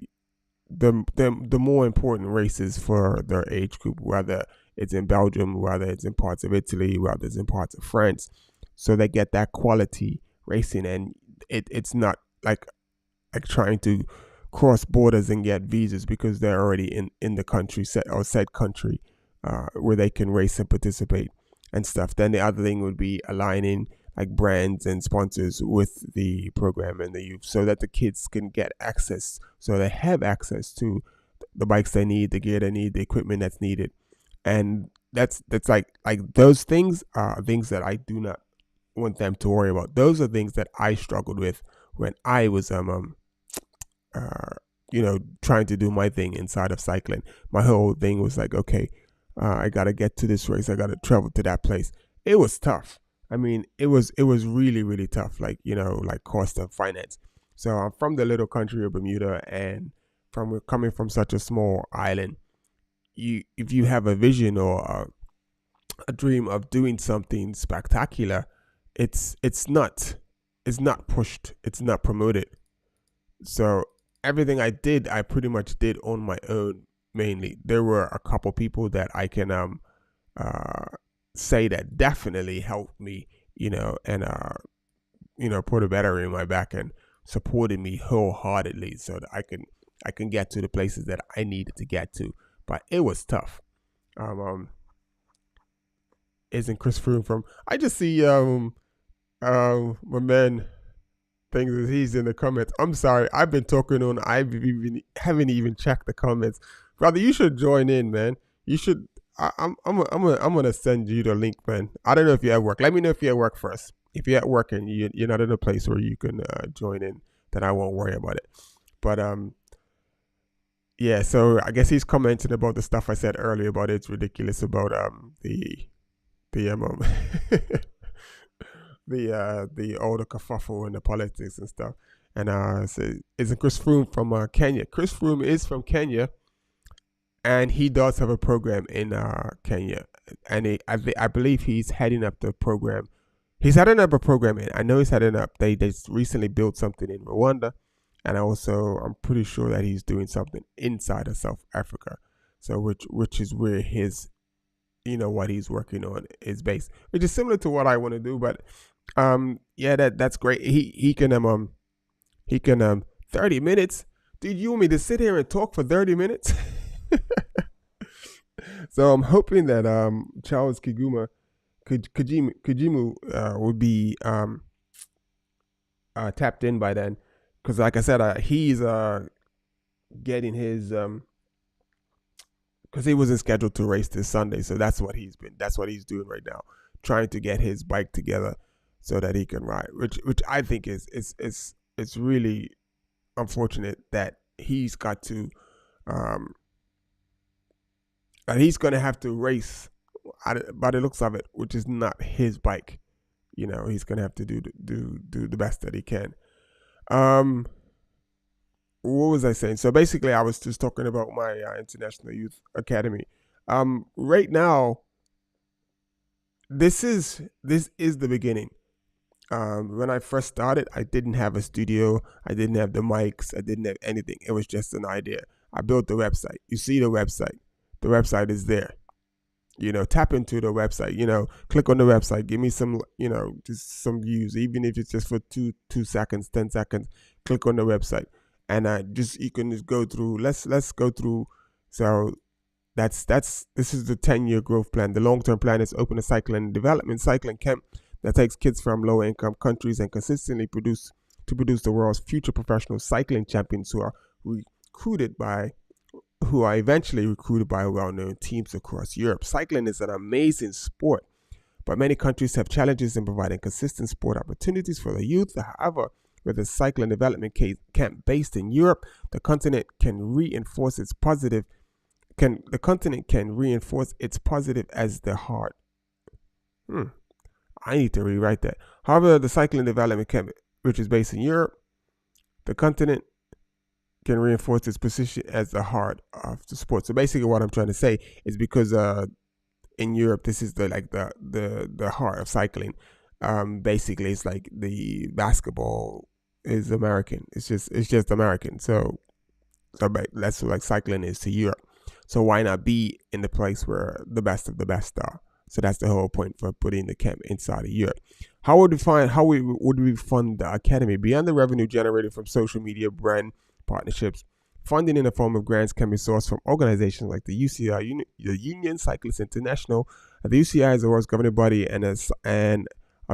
more important races for their age group, whether it's in Belgium, whether it's in parts of Italy, whether it's in parts of France. So they get that quality racing, and it's not like trying to cross borders and get visas because they're already in the country said country where they can race and participate and stuff. Then the other thing would be aligning like brands and sponsors with the program and the youth, so that the kids can get access, so they have access to the bikes they need, the gear they need, the equipment that's needed. And that's like those things are things that I do not want them to worry about. Those are things that I struggled with when I was trying to do my thing inside of cycling. My whole thing was like, okay, I gotta get to this race, I gotta travel to that place. It was tough. I mean, it was really, really tough, like cost of finance. So I'm from the little country of Bermuda, and coming from such a small island, if you have a vision or a dream of doing something spectacular, it's not pushed, it's not promoted. So everything I did, I pretty much did on my own. Mainly, there were a couple people that I can uh, say that definitely helped me, and put a battery in my back and supported me wholeheartedly so that I can get to the places that I needed to get to. But it was tough. Um, isn't Chris Froome from? I just see my man thinks that he's in the comments. I'm sorry, I've been talking on. Haven't even checked the comments, brother. You should join in, man. You should. I'm gonna send you the link, man. I don't know if you're at work. Let me know if you're at work first. If you're at work and you're not in a place where you can join in, then I won't worry about it. But yeah. So I guess he's commenting about the stuff I said earlier about it's ridiculous about the the older kerfuffle and the politics and stuff. And so it's Chris Froome from Kenya. Chris Froome is from Kenya, and he does have a program in Kenya, and I believe he's heading up the program. He's heading up a program, and I know he's heading up. They just recently built something in Rwanda, and I'm pretty sure that he's doing something inside of South Africa. So which is where his what he's working on is based, which is similar to what I want to do. But yeah, that's great. He can 30 minutes, dude. You want me to sit here and talk for 30 minutes? So I'm hoping that Charles Kagimu would be tapped in by then, because like I said, he's getting his because he wasn't scheduled to race this Sunday, so that's what he's doing right now, trying to get his bike together so that he can ride, which I think is it's really unfortunate that he's got to and he's going to have to race by the looks of it, which is not his bike. He's going to have to do the best that he can. What was I saying? So basically, I was just talking about my International Youth Academy. Right now, this is the beginning. When I first started, I didn't have a studio. I didn't have the mics. I didn't have anything. It was just an idea. I built the website. You see the website. The website is there. Tap into the website. Click on the website. Give me some, just some views, even if it's just for 2 seconds, 10 seconds. Click on the website, and you can just go through. Let's go through. So this is the 10-year growth plan. The long-term plan is open a cycling development cycling camp that takes kids from low-income countries and consistently produce the world's future professional cycling champions who are eventually recruited by well-known teams across Europe. Cycling is an amazing sport, but many countries have challenges in providing consistent sport opportunities for the youth. However, with a cycling development camp based in Europe, the continent can reinforce its positive as the heart. I need to rewrite that. However, the cycling development camp, which is based in Europe, the continent can reinforce its position as the heart of the sport. So basically, what I'm trying to say is because in Europe, this is the heart of cycling. Basically, it's like the basketball is American. It's just American. So that's like cycling is to Europe. So why not be in the place where the best of the best are? So that's the whole point for putting the camp inside of Europe. How would we fund the academy? Beyond the revenue generated from social media, brand partnerships, funding in the form of grants can be sourced from organizations like the UCI, the Union Cyclists International. The UCI is the world's governing body of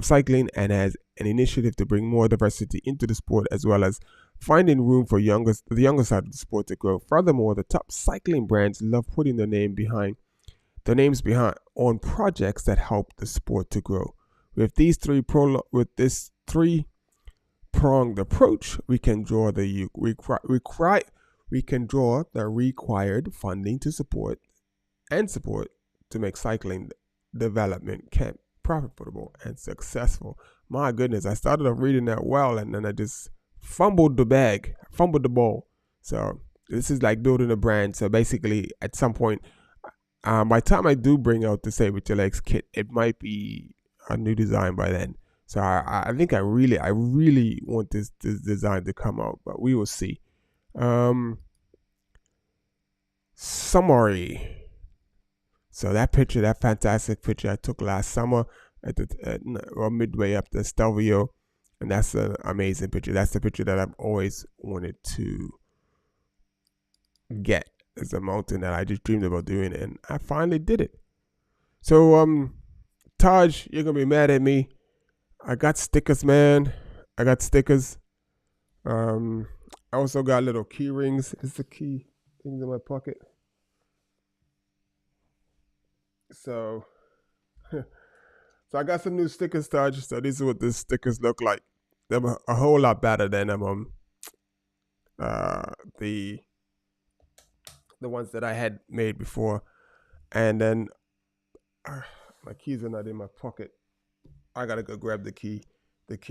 cycling and has an initiative to bring more diversity into the sport, as well as finding room for the younger side of the sport to grow. Furthermore, the top cycling brands love putting their names behind on projects that help the sport to grow. With this three-pronged approach, we can draw the required funding to support to make cycling development camp profitable and successful. My goodness, I started off reading that well, and then I just fumbled the ball. So this is like building a brand. So basically, at some point, By the time I do bring out the Saber to Legs kit, it might be a new design by then. So I think I really want this design to come out, but we will see. Summary. So that picture, that fantastic picture I took last summer or midway up the Stelvio, and that's an amazing picture. That's the picture that I've always wanted to get. It's a mountain that I just dreamed about doing, and I finally did it. So Taj, you're gonna be mad at me. I got stickers, man. I got stickers. I also got little key rings. It's the key things in my pocket. So, so I got some new stickers, Taj. So this is what the stickers look like. They're a whole lot better than the ones that I had made before. And then my keys are not in my pocket. I gotta go grab the key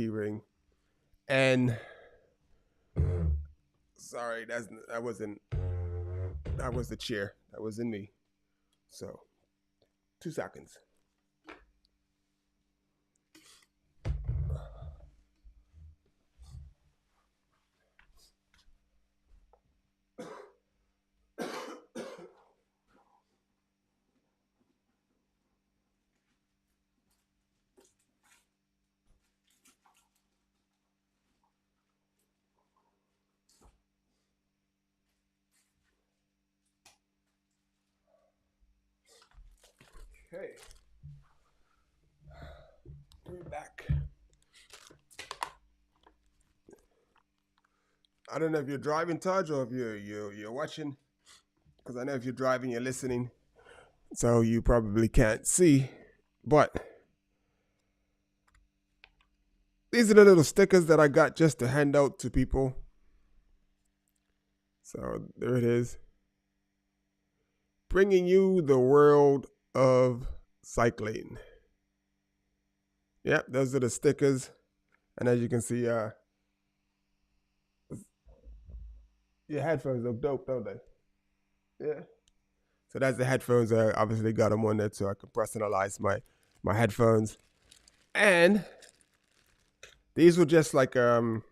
ring. And sorry, that was the chair. That wasn't me. So 2 seconds. Okay. We're back. I don't know if you're driving, Taj, or if you're watching, because I know if you're driving, you're listening, so you probably can't see. But these are the little stickers that I got just to hand out to people. So there it is, bringing you the world of cycling. Yep, those are the stickers, and as you can see, your headphones look dope, don't they? Yeah. So that's the headphones. I obviously got them on there so I can personalize my headphones. And these were just like this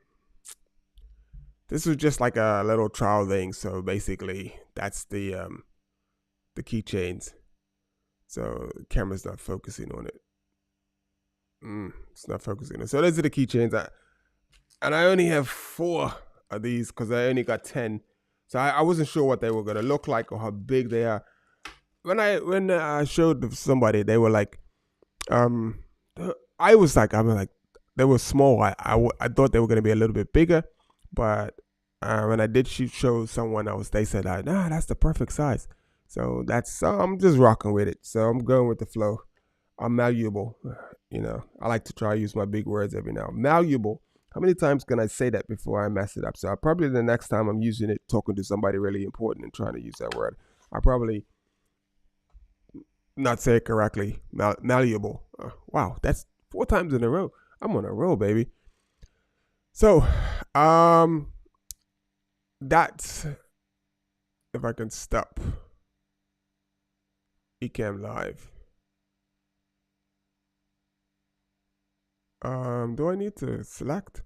was just like a little trial thing. So basically, that's the keychains. So the camera's not focusing on it. It's not focusing on it. So those are the keychains. And I only have 4 of these because I only got 10. So I wasn't sure what they were gonna look like or how big they are. When I showed somebody, they were like, I was like, they were small. I thought they were gonna be a little bit bigger, but when I did show someone else, they said, nah, that's the perfect size. So I'm just rocking with it. So I'm going with the flow. I'm malleable. I like to try to use my big words every now. Malleable. How many times can I say that before I mess it up? So probably the next time I'm using it, talking to somebody really important and trying to use that word, I probably not say it correctly. Malleable. Wow, that's 4 times in a row. I'm on a roll, baby. So, that's if I can stop Ecamm Live. Do I need to select?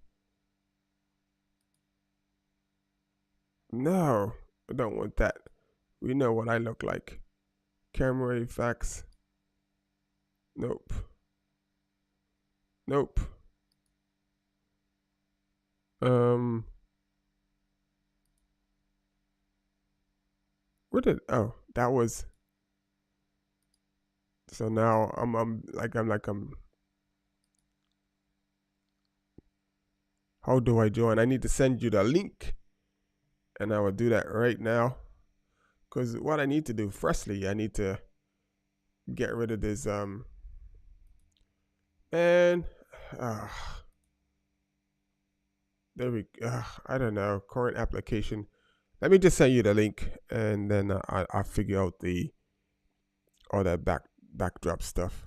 No, I don't want that. We know what I look like. Camera effects. Nope. Where did? Oh, that was. So now I'm. How do I join? I need to send you the link, and I will do that right now. Because what I need to do, firstly, I need to get rid of this and there we go. I don't know, current application. Let me just send you the link, and then I'll figure out all that backdrop stuff.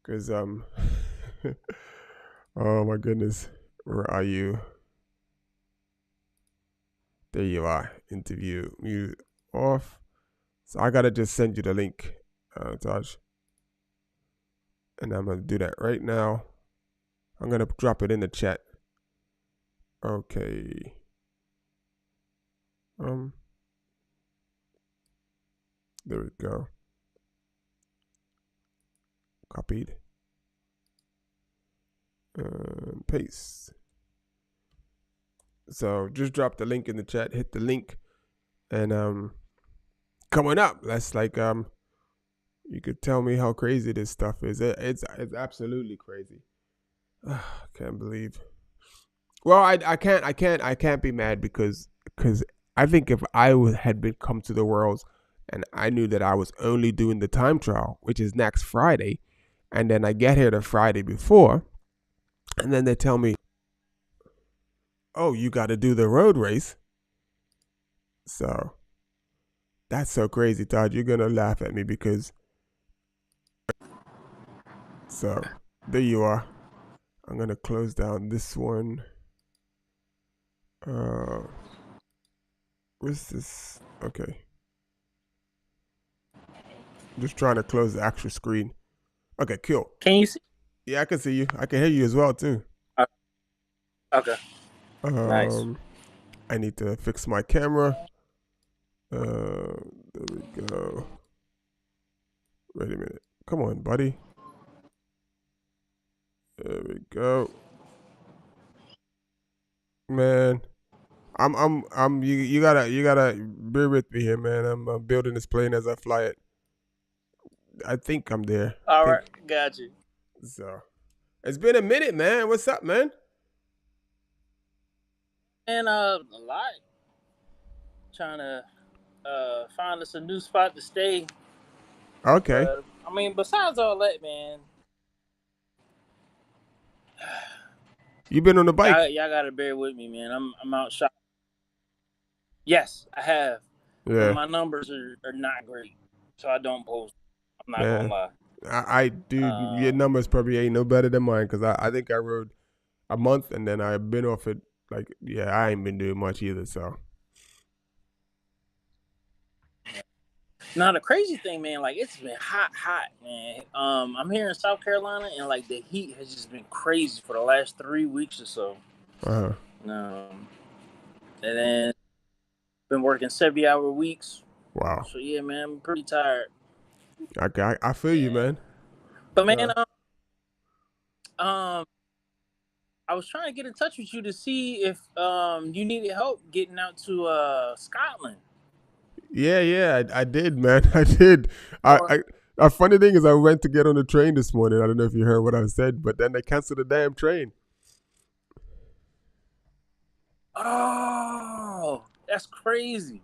Because oh my goodness, where are you? There you are. Interview mute off. So I gotta just send you the link, Taj, and I'm gonna do that right now. I'm gonna drop it in the chat. Okay. There we go. Copied. Paste. So just drop the link in the chat. Hit the link, and coming up, that's like you could tell me how crazy this stuff is. It's absolutely crazy. Can't believe. Well, I can't be mad because I think if I had been come to the Worlds and I knew that I was only doing the time trial, which is next Friday, and then I get here the Friday before, and then they tell me, "Oh, you got to do the road race." So that's so crazy, Todd. You're gonna laugh at me because so there you are. I'm gonna close down this one. Where's this? Okay. I'm just trying to close the actual screen. Okay, cool. Can you see? Yeah, I can see you. I can hear you as well too. Okay. Nice. I need to fix my camera. There we go. Wait a minute. Come on, buddy. There we go. Man, you gotta bear with me here, man. I'm building this plane as I fly it. I think I'm there. All right, got you. So it's been a minute, man. What's up, man? And a lot. Trying to find us a new spot to stay. Okay. I mean, besides all that, man. You been on the bike? Y'all gotta bear with me, man. I'm out shopping. Yes, I have. Yeah. But my numbers are not great, so I don't post. I'm not gonna lie. I do. Your numbers probably ain't no better than mine because I think I rode a month and then I've been off it. Like, yeah, I ain't been doing much either. So. Now the crazy thing, man, like it's been hot, man. I'm here in South Carolina, and like the heat has just been crazy for the last 3 weeks or so. And then been working 70-hour weeks. Wow. So yeah, man, I'm pretty tired. I feel you, man. But man, I was trying to get in touch with you to see if you needed help getting out to Scotland. Yeah, I did, man. I did. A funny thing is, I went to get on the train this morning. I don't know if you heard what I said, but then they canceled the damn train. Oh, that's crazy.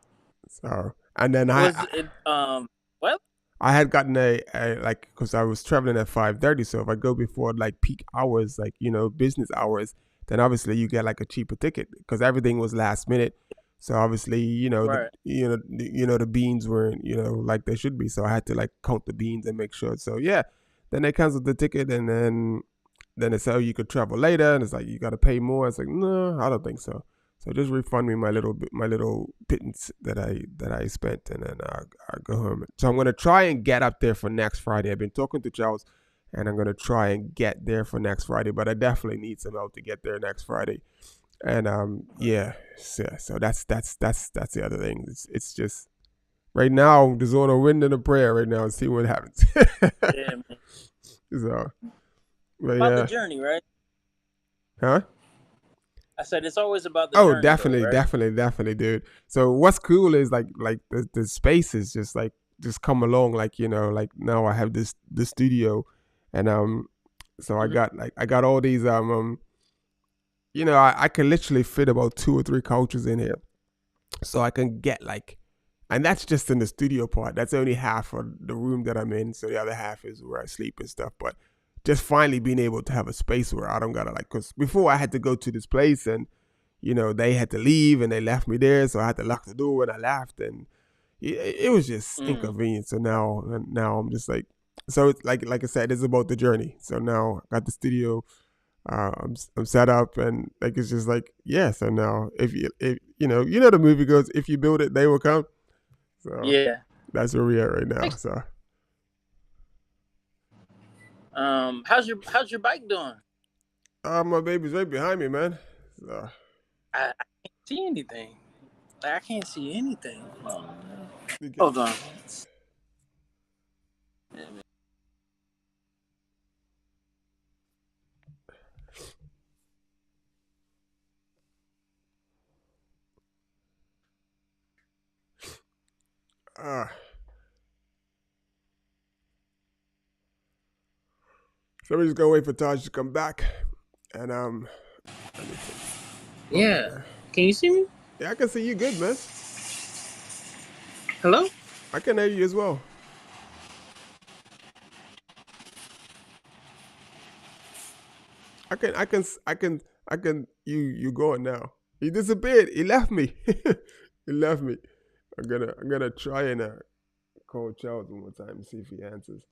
So, and then well, I had gotten a like because I was traveling at 5:30. So if I go before like peak hours, like business hours, then obviously you get like a cheaper ticket because everything was last minute. So obviously, right. the beans weren't, like they should be. So I had to like count the beans and make sure. So yeah, then they canceled the ticket, and then they said, oh, you could travel later, and it's like you got to pay more. It's like, no, I don't think so. So just refund me my little pittance that I spent, and then I go home. So I'm gonna try and get up there for next Friday. I've been talking to Charles, and I'm gonna try and get there for next Friday. But I definitely need some help to get there next Friday. And yeah, so that's the other thing. It's just right now there's on a wind and a prayer right now and see what happens. Yeah, man. So, but about the journey, right? Huh? I said it's always about the journey. Definitely, though, right? definitely, dude. So what's cool is like the space is just come along, like like now I have the studio, and so I got all these I can literally fit about 2 or 3 couches in here. So I can get and that's just in the studio part. That's only half of the room that I'm in. So the other half is where I sleep and stuff. But just finally being able to have a space where I don't gotta because before I had to go to this place and, they had to leave and they left me there. So I had to lock the door when I left and it was just inconvenient. So now I'm just so it's like I said, it's about the journey. So now I got the studio. I'm set up and it's just yeah. So now if the movie goes, if you build it, they will come. So yeah. that's where we at right now. So, how's your bike doing? my baby's right behind me, man. So. I can't see anything. I can't see anything. Hold on. So we're just gonna wait for Taj to come back, and Yeah. Can you see me? Yeah, I can see you good, man. Hello? I can hear you as well. I can. You going now? He disappeared. He left me. He left me. I'm gonna try and call Charles one more time and see if he answers.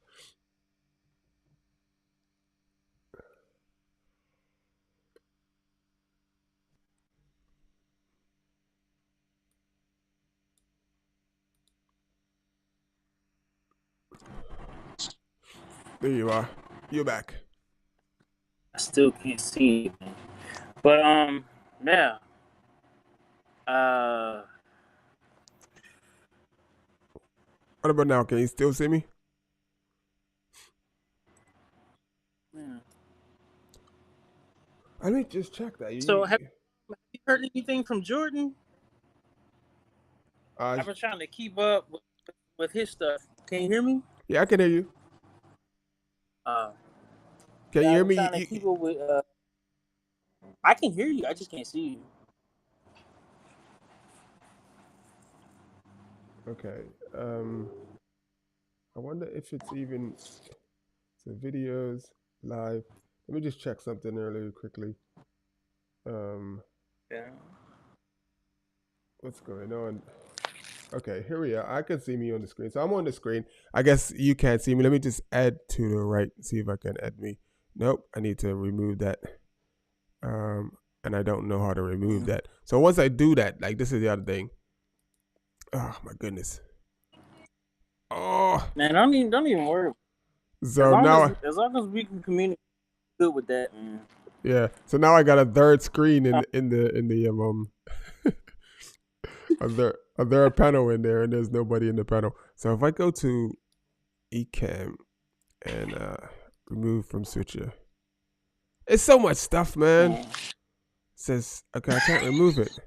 There you are. You're back. I still can't see anything. But yeah. What about now? Can you still see me? Yeah. Let me just check that. So have you heard anything from Jordan? I've been trying to keep up with his stuff. Can you hear me? Yeah, I can hear you. Can you hear me? Trying to keep up with, I can hear you. I just can't see you. Okay. I wonder if it's even so videos live. Let me just check something earlier quickly. Yeah. What's going on? Okay, here we are. I can see me on the screen. So I'm on the screen. I guess you can't see me. Let me just add to the right. See if I can add me. Nope. I need to remove that. And I don't know how to remove that. So once I do that, like this is the other thing. Oh my goodness. Oh man, don't even worry. So as long as we can communicate good with that, man. Yeah. So now I got a third screen in the a third panel in there, and there's nobody in the panel. So if I go to Ecamm and remove from switcher, it's so much stuff, man. It says okay, I can't remove it.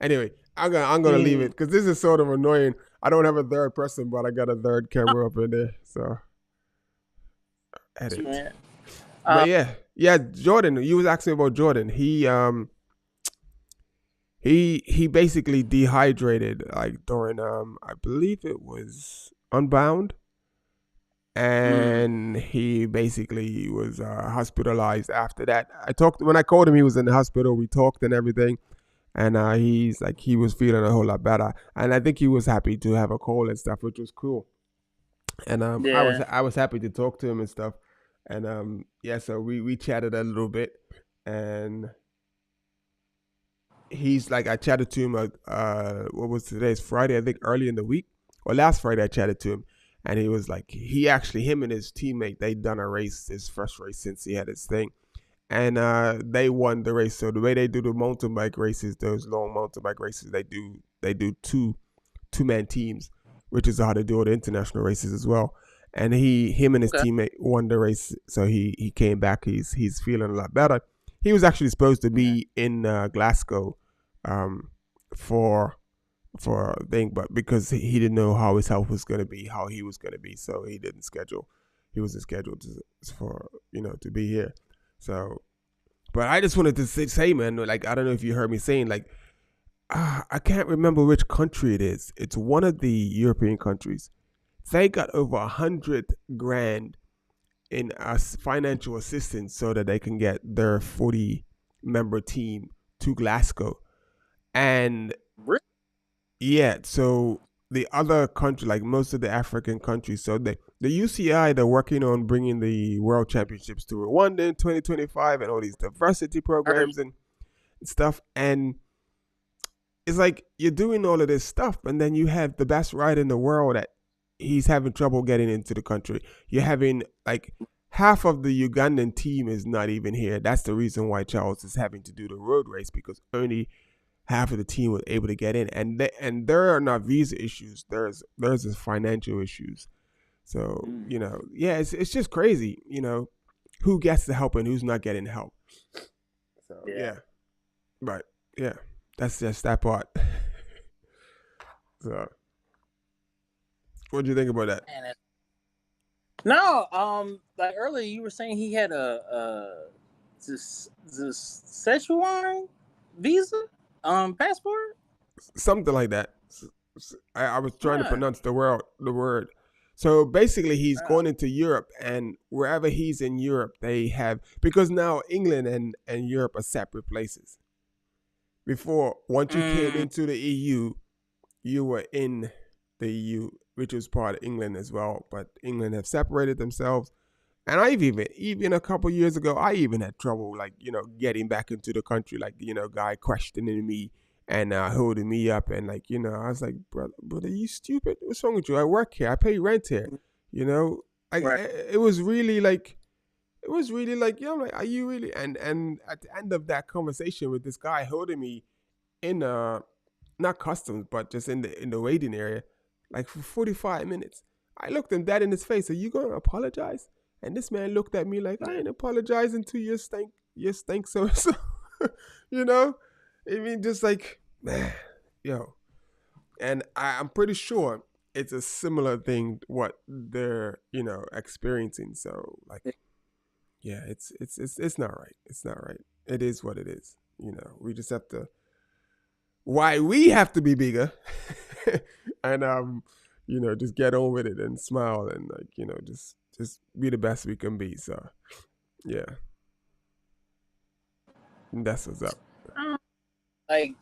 Anyway, I'm gonna leave it because this is sort of annoying. I don't have a third person, but I got a third camera up in there. So edit. But yeah, Jordan. You was asking about Jordan. He basically dehydrated like during I believe it was Unbound, and he basically was hospitalized after that. When I called him, he was in the hospital. We talked and everything. And he's like, he was feeling a whole lot better, and I think he was happy to have a call and stuff, which was cool. And I was happy to talk to him and stuff, and so we chatted a little bit, and he's like, I chatted to him. What was today's Friday? I think early in the week or last Friday, I chatted to him, and he was like, him and his teammate, they'd done a race, his first race since he had his thing. And they won the race. So the way they do the mountain bike races, those long mountain bike races, they do two-man teams, which is how they do all the international races as well. And him and his teammate won the race, so he came back. He's feeling a lot better. He was actually supposed to be in Glasgow for a thing, but because he didn't know how his health was going to be, how he was going to be, so he didn't schedule. He wasn't scheduled to be here. So, but I just wanted to say, man, like, I don't know if you heard me saying, like, I can't remember which country it is. It's one of the European countries. They got over $100,000 in financial assistance so that they can get their 40-member team to Glasgow. And yeah, so the other country, like most of the African countries, so the UCI, they're working on bringing the World Championships to Rwanda in 2025 and all these diversity programs and stuff. And it's like you're doing all of this stuff, and then you have the best rider in the world that he's having trouble getting into the country. You're having like half of the Ugandan team is not even here. That's the reason why Charles is having to do the road race, because only half of the team was able to get in, and there are not visa issues. There's this financial issues. So yeah, it's just crazy. Who gets the help and who's not getting help. So yeah, but yeah, that's just that part. So, what do you think about that? No, like earlier you were saying he had this Szechuan visa, passport, something like that. I was trying to pronounce the word. So basically, he's going into Europe, and wherever he's in Europe, they have, because now England and Europe are separate places. Before, once you came into the EU, you were in the EU, which was part of England as well. But England have separated themselves. And I've even a couple years ago, I even had trouble, like, getting back into the country, like, guy questioning me and holding me up. And like, I was like, brother, are you stupid? What's wrong with you? I work here. I pay rent here. It was really like, I'm like, are you really? And at the end of that conversation with this guy holding me in not customs, but just in the waiting area, like for 45 minutes, I looked him dead in his face. Are you going to apologize? And this man looked at me like, I ain't apologizing to your stink so. I mean, just like, man, and I'm pretty sure it's a similar thing what they're experiencing. So like, yeah, it's not right. It's not right. It is what it is. We just have to. Why we have to be bigger, and just get on with it and smile and like just be the best we can be. So yeah, and that's what's up. Like,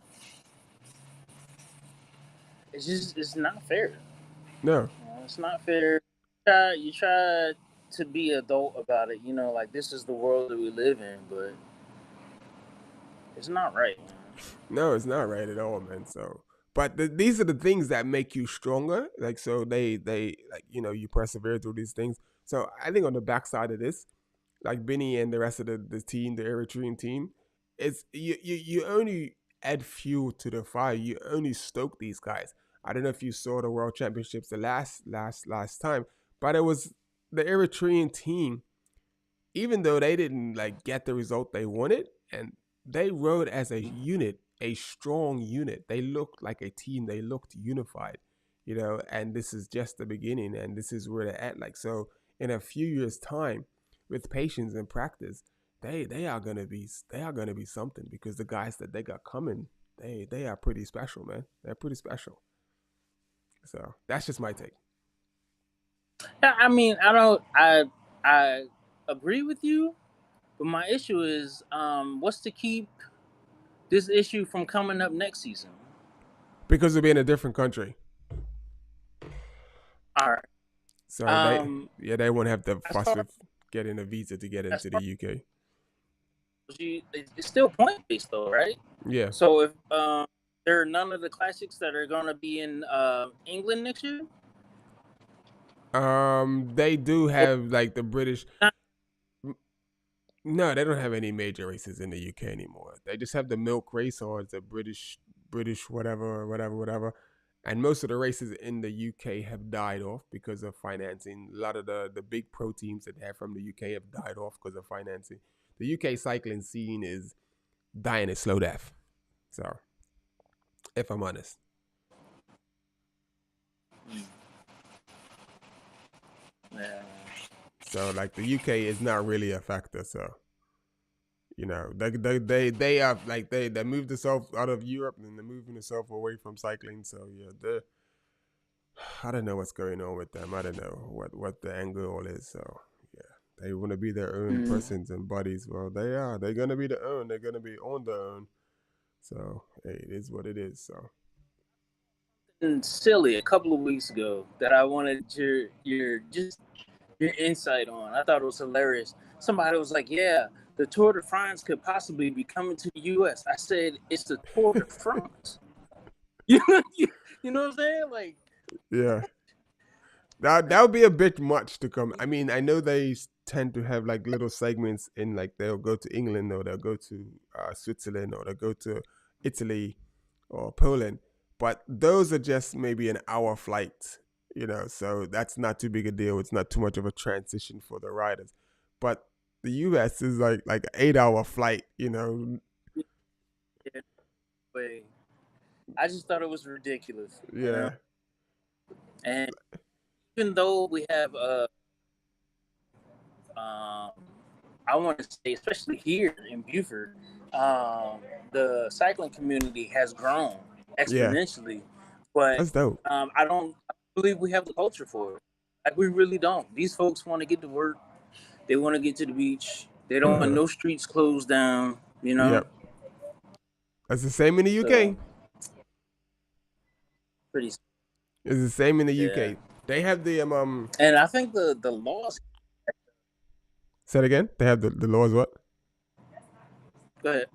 it's not fair. No, it's not fair. You try to be adult about it. Like, this is the world that we live in, but it's not right. No, it's not right at all, man. So, but these are the things that make you stronger. Like, so they like you persevere through these things. So I think on the backside of this, like Benny and the rest of the team, the Eritrean team, it's you only add fuel to the fire. You only stoke these guys. I don't know if you saw the World Championships the last time, but it was the Eritrean team. Even though they didn't like get the result they wanted, and they rode as a unit, a strong unit. They looked like a team. They looked unified, and this is just the beginning, and this is where they're at. Like, so in a few years' time, with patience and practice, they are gonna be something, because the guys that they got coming, they are pretty special, man. They're pretty special. So that's just my take. Yeah, I mean, I agree with you, but my issue is, what's to keep this issue from coming up next season? Because of being a different country. All right. So they won't have to fuss with getting a visa to get into the UK. It's still point based though, right? Yeah. So if there are none of the classics that are going to be in England next year. They do have like the British. No, they don't have any major races in the UK anymore. They just have the milk race, or the British whatever. And most of the races in the UK have died off because of financing. A lot of the big pro teams that they have from the UK have died off because of financing. The UK cycling scene is dying a slow death. So, if I'm honest. Yeah. So like the UK is not really a factor. So they are like they moved themselves out of Europe, and they're moving themselves away from cycling. So yeah, I don't know what's going on with them. I don't know what the angle is. So yeah, they want to be their own persons and bodies. Well, they are. They're gonna be their own. They're gonna be on their own. So hey, it is what it is. So. Silly a couple of weeks ago that I wanted your insight on. I thought it was hilarious. Somebody was like, "Yeah, the Tour de France could possibly be coming to the U.S." I said, "It's the Tour de France." You know what I'm saying? Like, Yeah. That would be a bit much to come. I mean, I know they tend to have like little segments in like they'll go to England or they'll go to Switzerland or they'll go to Italy or Poland, but those are just maybe an hour flight, so that's not too big a deal. It's not too much of a transition for the riders. But the US is like an 8 hour flight, yeah, way. I just thought it was ridiculous. Yeah. And even though we have I want to say, especially here in Beaufort, the cycling community has grown exponentially. But that's dope. I don't believe we have the culture for it. Like, we really don't. These folks want to get to work. They want to get to the beach. They don't want no streets closed down. Yep. That's the same in the UK. Pretty. It's the same in the UK. They have the And I think the laws. Say it again. They have the laws. What? Go ahead.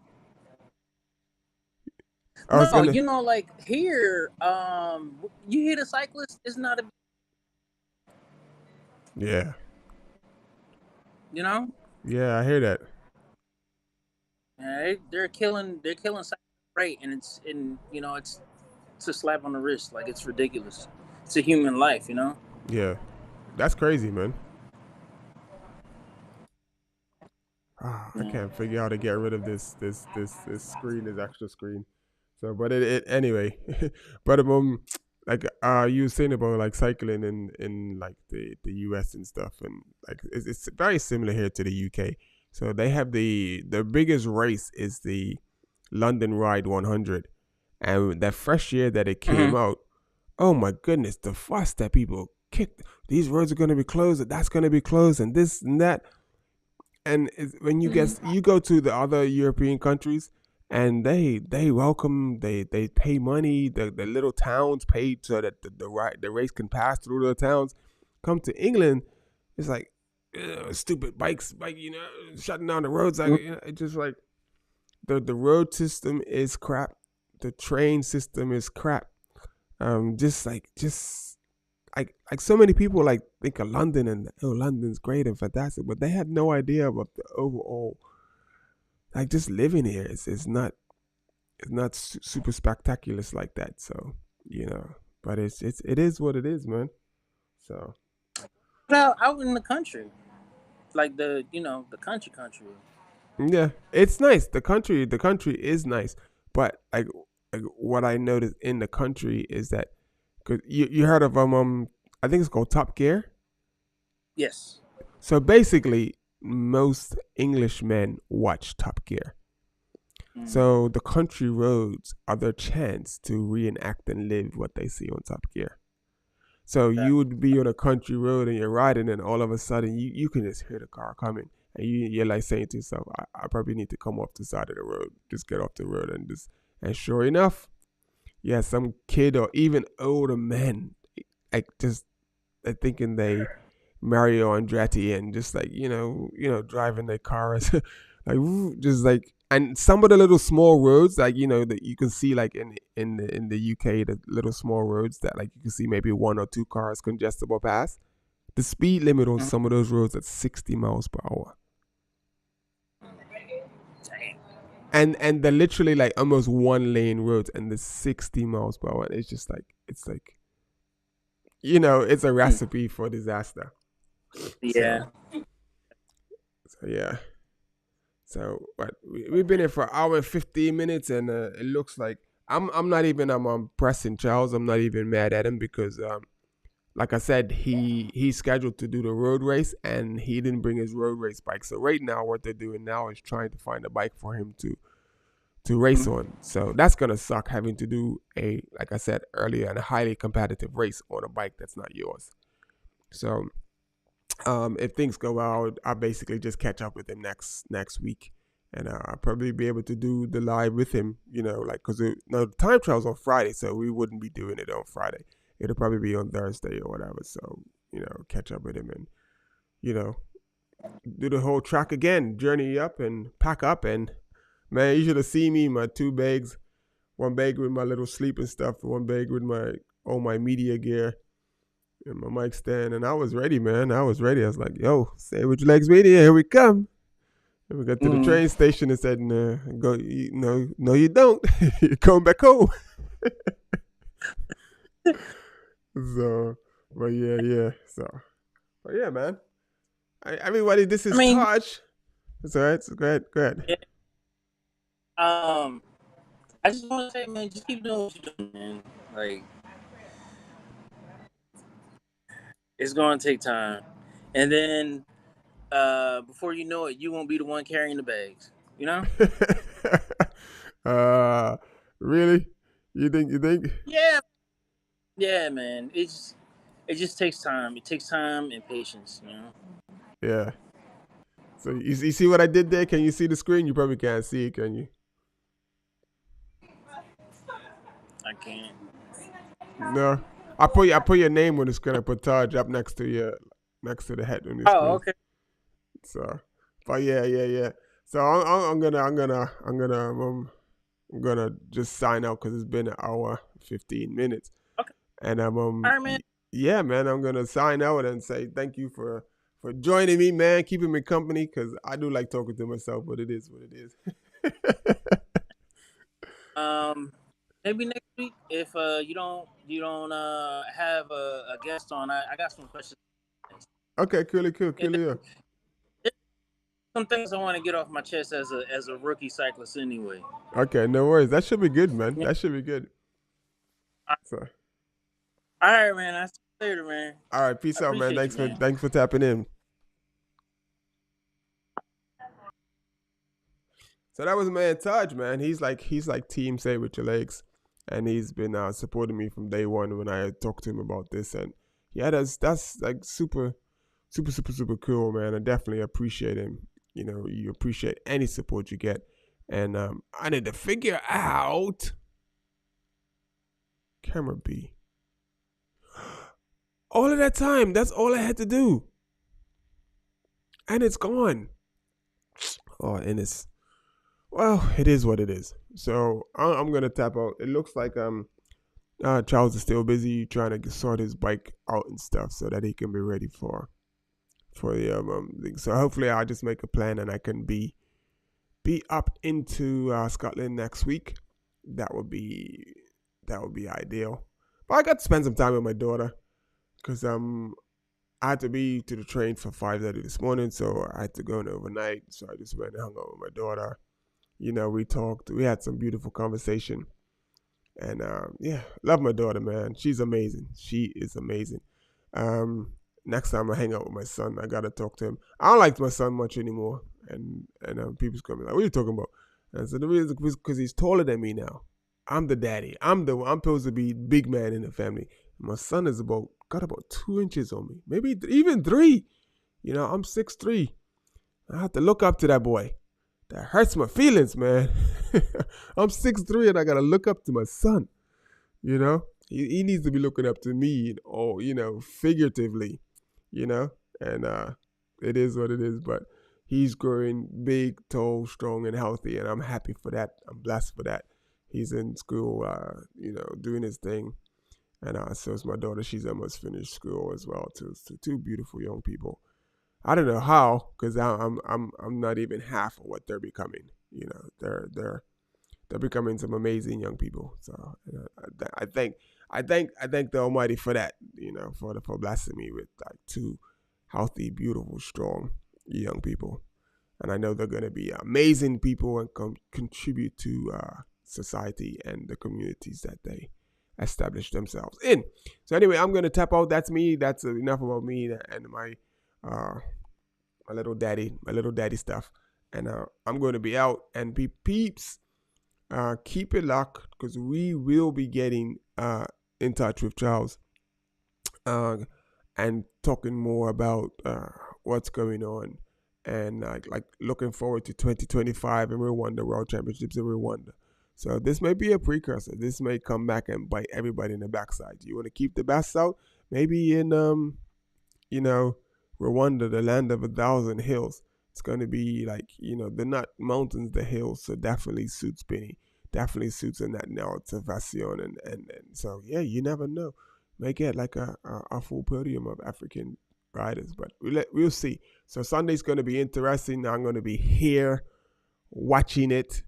No, like here, you hit a cyclist, it's not a. Yeah. Yeah, I hear that. Yeah, they're killing cyclists, right, and it's a slap on the wrist. Like, it's ridiculous. It's a human life, Yeah, that's crazy, man. I can't figure out how to get rid of this screen, this extra screen. So, but it anyway. But like you were saying about like cycling in like the US and stuff, and like it's very similar here to the UK. So they have the biggest race is the London Ride 100, and that first year that it came out, oh my goodness, the fuss that people kicked. These roads are going to be closed, that's going to be closed, and this and that. And when you go to the other European countries, and they welcome, they pay money, the little towns paid so that the race can pass through the towns. Come to England, it's like stupid bikes, shutting down the roads. Like, it's just like the road system is crap, the train system is crap. Like so many people like think of London and London's great and fantastic, but they have no idea about the overall. Like, just living here is not super spectacular like that. So but it is what it is, man. So. Well, out in the country, like the country. Yeah, it's nice. The country is nice, but like what I noticed in the country is that. Cause you heard of I think it's called Top Gear. Yes. So basically, most Englishmen watch Top Gear. So the country roads are their chance to reenact and live what they see on Top Gear. So you would be on a country road and you're riding, and all of a sudden you can just hear the car coming, and you're like saying to yourself, I probably need to come off the side of the road, just get off the road, and sure enough. Yeah, some kid or even older men, like just thinking they Mario Andretti and just like driving their cars, like just like, and some of the little small roads like that you can see like in the UK, the little small roads that like you can see maybe one or two cars congestible past. The speed limit on some of those roads at 60 miles per hour. And they're literally like almost one lane roads, and the 60 miles per hour. It's just like it's a recipe for disaster. Yeah. So yeah. So but we've been here for an hour and 15 minutes, and it looks like I'm not even pressing Charles. I'm not even mad at him because like I said, he's scheduled to do the road race, and he didn't bring his road race bike. So right now, what they're doing now is trying to find a bike for him to race on. So that's gonna suck, having to do like I said earlier, a highly competitive race on a bike that's not yours. So if things go well, I'll basically just catch up with him next week, and I'll probably be able to do the live with him. Because the time trial's on Friday, so we wouldn't be doing it on Friday. It'll probably be on Thursday or whatever. So, catch up with him and, do the whole track again, journey up and pack up. And man, you should have seen me, my 2 bags one bag with my little sleeping stuff, one bag with my all my media gear and my mic stand, and I was ready, man. I was ready. I was like, "Yo, Sandwich Legs Media, here we come." And we got to the train station and said, "No, go, no, you don't. You're coming back home." So, but yeah. So, but yeah, man. Everybody, this is Taj. It's all right. So go ahead. Yeah. I just want to say, man, just keep doing what you're doing, man. Like, it's going to take time. And then, before you know it, you won't be the one carrying the bags, you know? Really? You think? Yeah. Yeah, man. It just takes time. It takes time and patience, you know? Yeah. So you see what I did there? Can you see the screen? You probably can't see it, can you? I can't. No. I put your name on the screen. I put Taj up next to the head on the screen. Oh, okay. So, but yeah. So I'm gonna just sign out because it's been an hour 15 minutes. Okay. And All right, man. Yeah, man. I'm gonna sign out and say thank you for joining me, man. Keeping me company because I do like talking to myself, but it is what it is. Maybe next week if you don't have a guest on, I got some questions. Okay, cool. Yeah. Some things I want to get off my chest as a rookie cyclist anyway. Okay, no worries. That should be good, man. Yeah. That should be good. So. All right, man. I'll see you later, man. All right, peace out, man. Thanks for tapping in. So that was man Taj, man. He's like team say with your legs, and he's been supporting me from day one when I talked to him about this, and yeah, that's like super cool, man. I definitely appreciate him. You know, you appreciate any support you get, and I need to figure out camera B. All of that time, that's all I had to do, and it's gone. Oh, and it's. Well, it is what it is. So I'm gonna tap out. It looks like Charles is still busy trying to sort his bike out and stuff so that he can be ready for the thing. So hopefully I'll just make a plan and I can be up into Scotland next week. That would be ideal. But I got to spend some time with my daughter because I had to be to the train for 5:30 this morning, so I had to go in overnight. So I just went and hung out with my daughter. You know, we talked. We had some beautiful conversation, and yeah, love my daughter, man. She's amazing. She is amazing. Next time I hang out with my son, I gotta talk to him. I don't like my son much anymore, and people's coming like, "What are you talking about?" And so the reason is because he's taller than me now. I'm the daddy. I'm supposed to be big man in the family. My son is got about 2 inches on me, maybe even 3. You know, I'm 6'3". I have to look up to that boy. That hurts my feelings, man. I'm 6'3" and I gotta look up to my son. You know, he needs to be looking up to me, or figuratively, And it is what it is. But he's growing big, tall, strong, and healthy, and I'm happy for that. I'm blessed for that. He's in school, doing his thing, and so is my daughter. She's almost finished school as well. Too. So 2 beautiful young people. I don't know how, because I'm not even half of what they're becoming. You know, they're becoming some amazing young people. So I thank the Almighty for that. For blessing me with like 2 healthy, beautiful, strong young people, and I know they're gonna be amazing people and contribute to society and the communities that they establish themselves in. So anyway, I'm gonna tap out. That's me. That's enough about me and my little daddy stuff, and I'm going to be out. And peeps, keep it locked because we will be getting in touch with Charles and talking more about what's going on, and like looking forward to 2025 in Rwanda, World Championships in Rwanda. So this may be a precursor. This may come back and bite everybody in the backside. You want to keep the best out? Maybe in Rwanda, the land of 1,000 hills. It's going to be like, they're not mountains, the hills. So definitely suits Benny definitely suits in that motivation, and so yeah, you never know. May get like a full podium of African riders, but we'll see. So Sunday's going to be interesting. I'm going to be here watching it.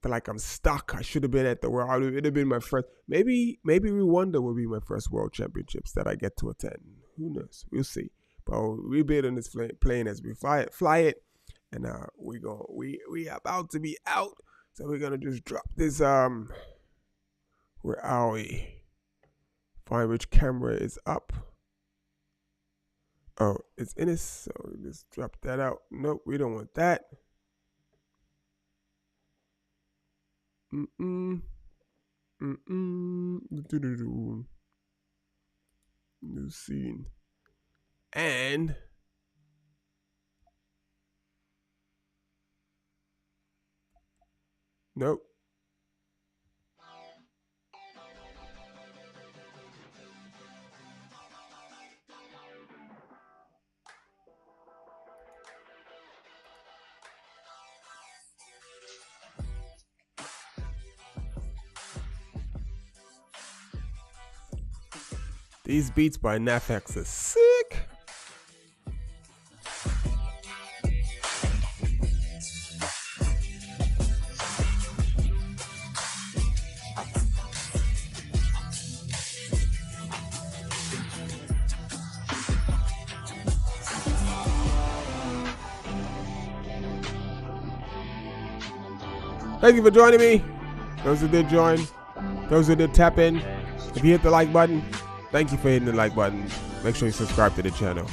Feel like I'm stuck. I should have been at the World. It would have been my first. Maybe Rwanda will be my first World Championships that I get to attend. Who knows? We'll see. But we'll be on this plane as we fly it, and we about to be out. So we're gonna just drop this. Where are we? Find which camera is up. Oh, it's in this. So just drop that out. Nope, we don't want that. New scene. And nope. These beats by Nafex are sick. Thank you for joining me. Those who did join, those who did tap in. If you hit the like button, thank you for hitting the like button. Make sure you subscribe to the channel.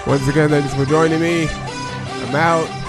Once again, thanks for joining me. I'm out.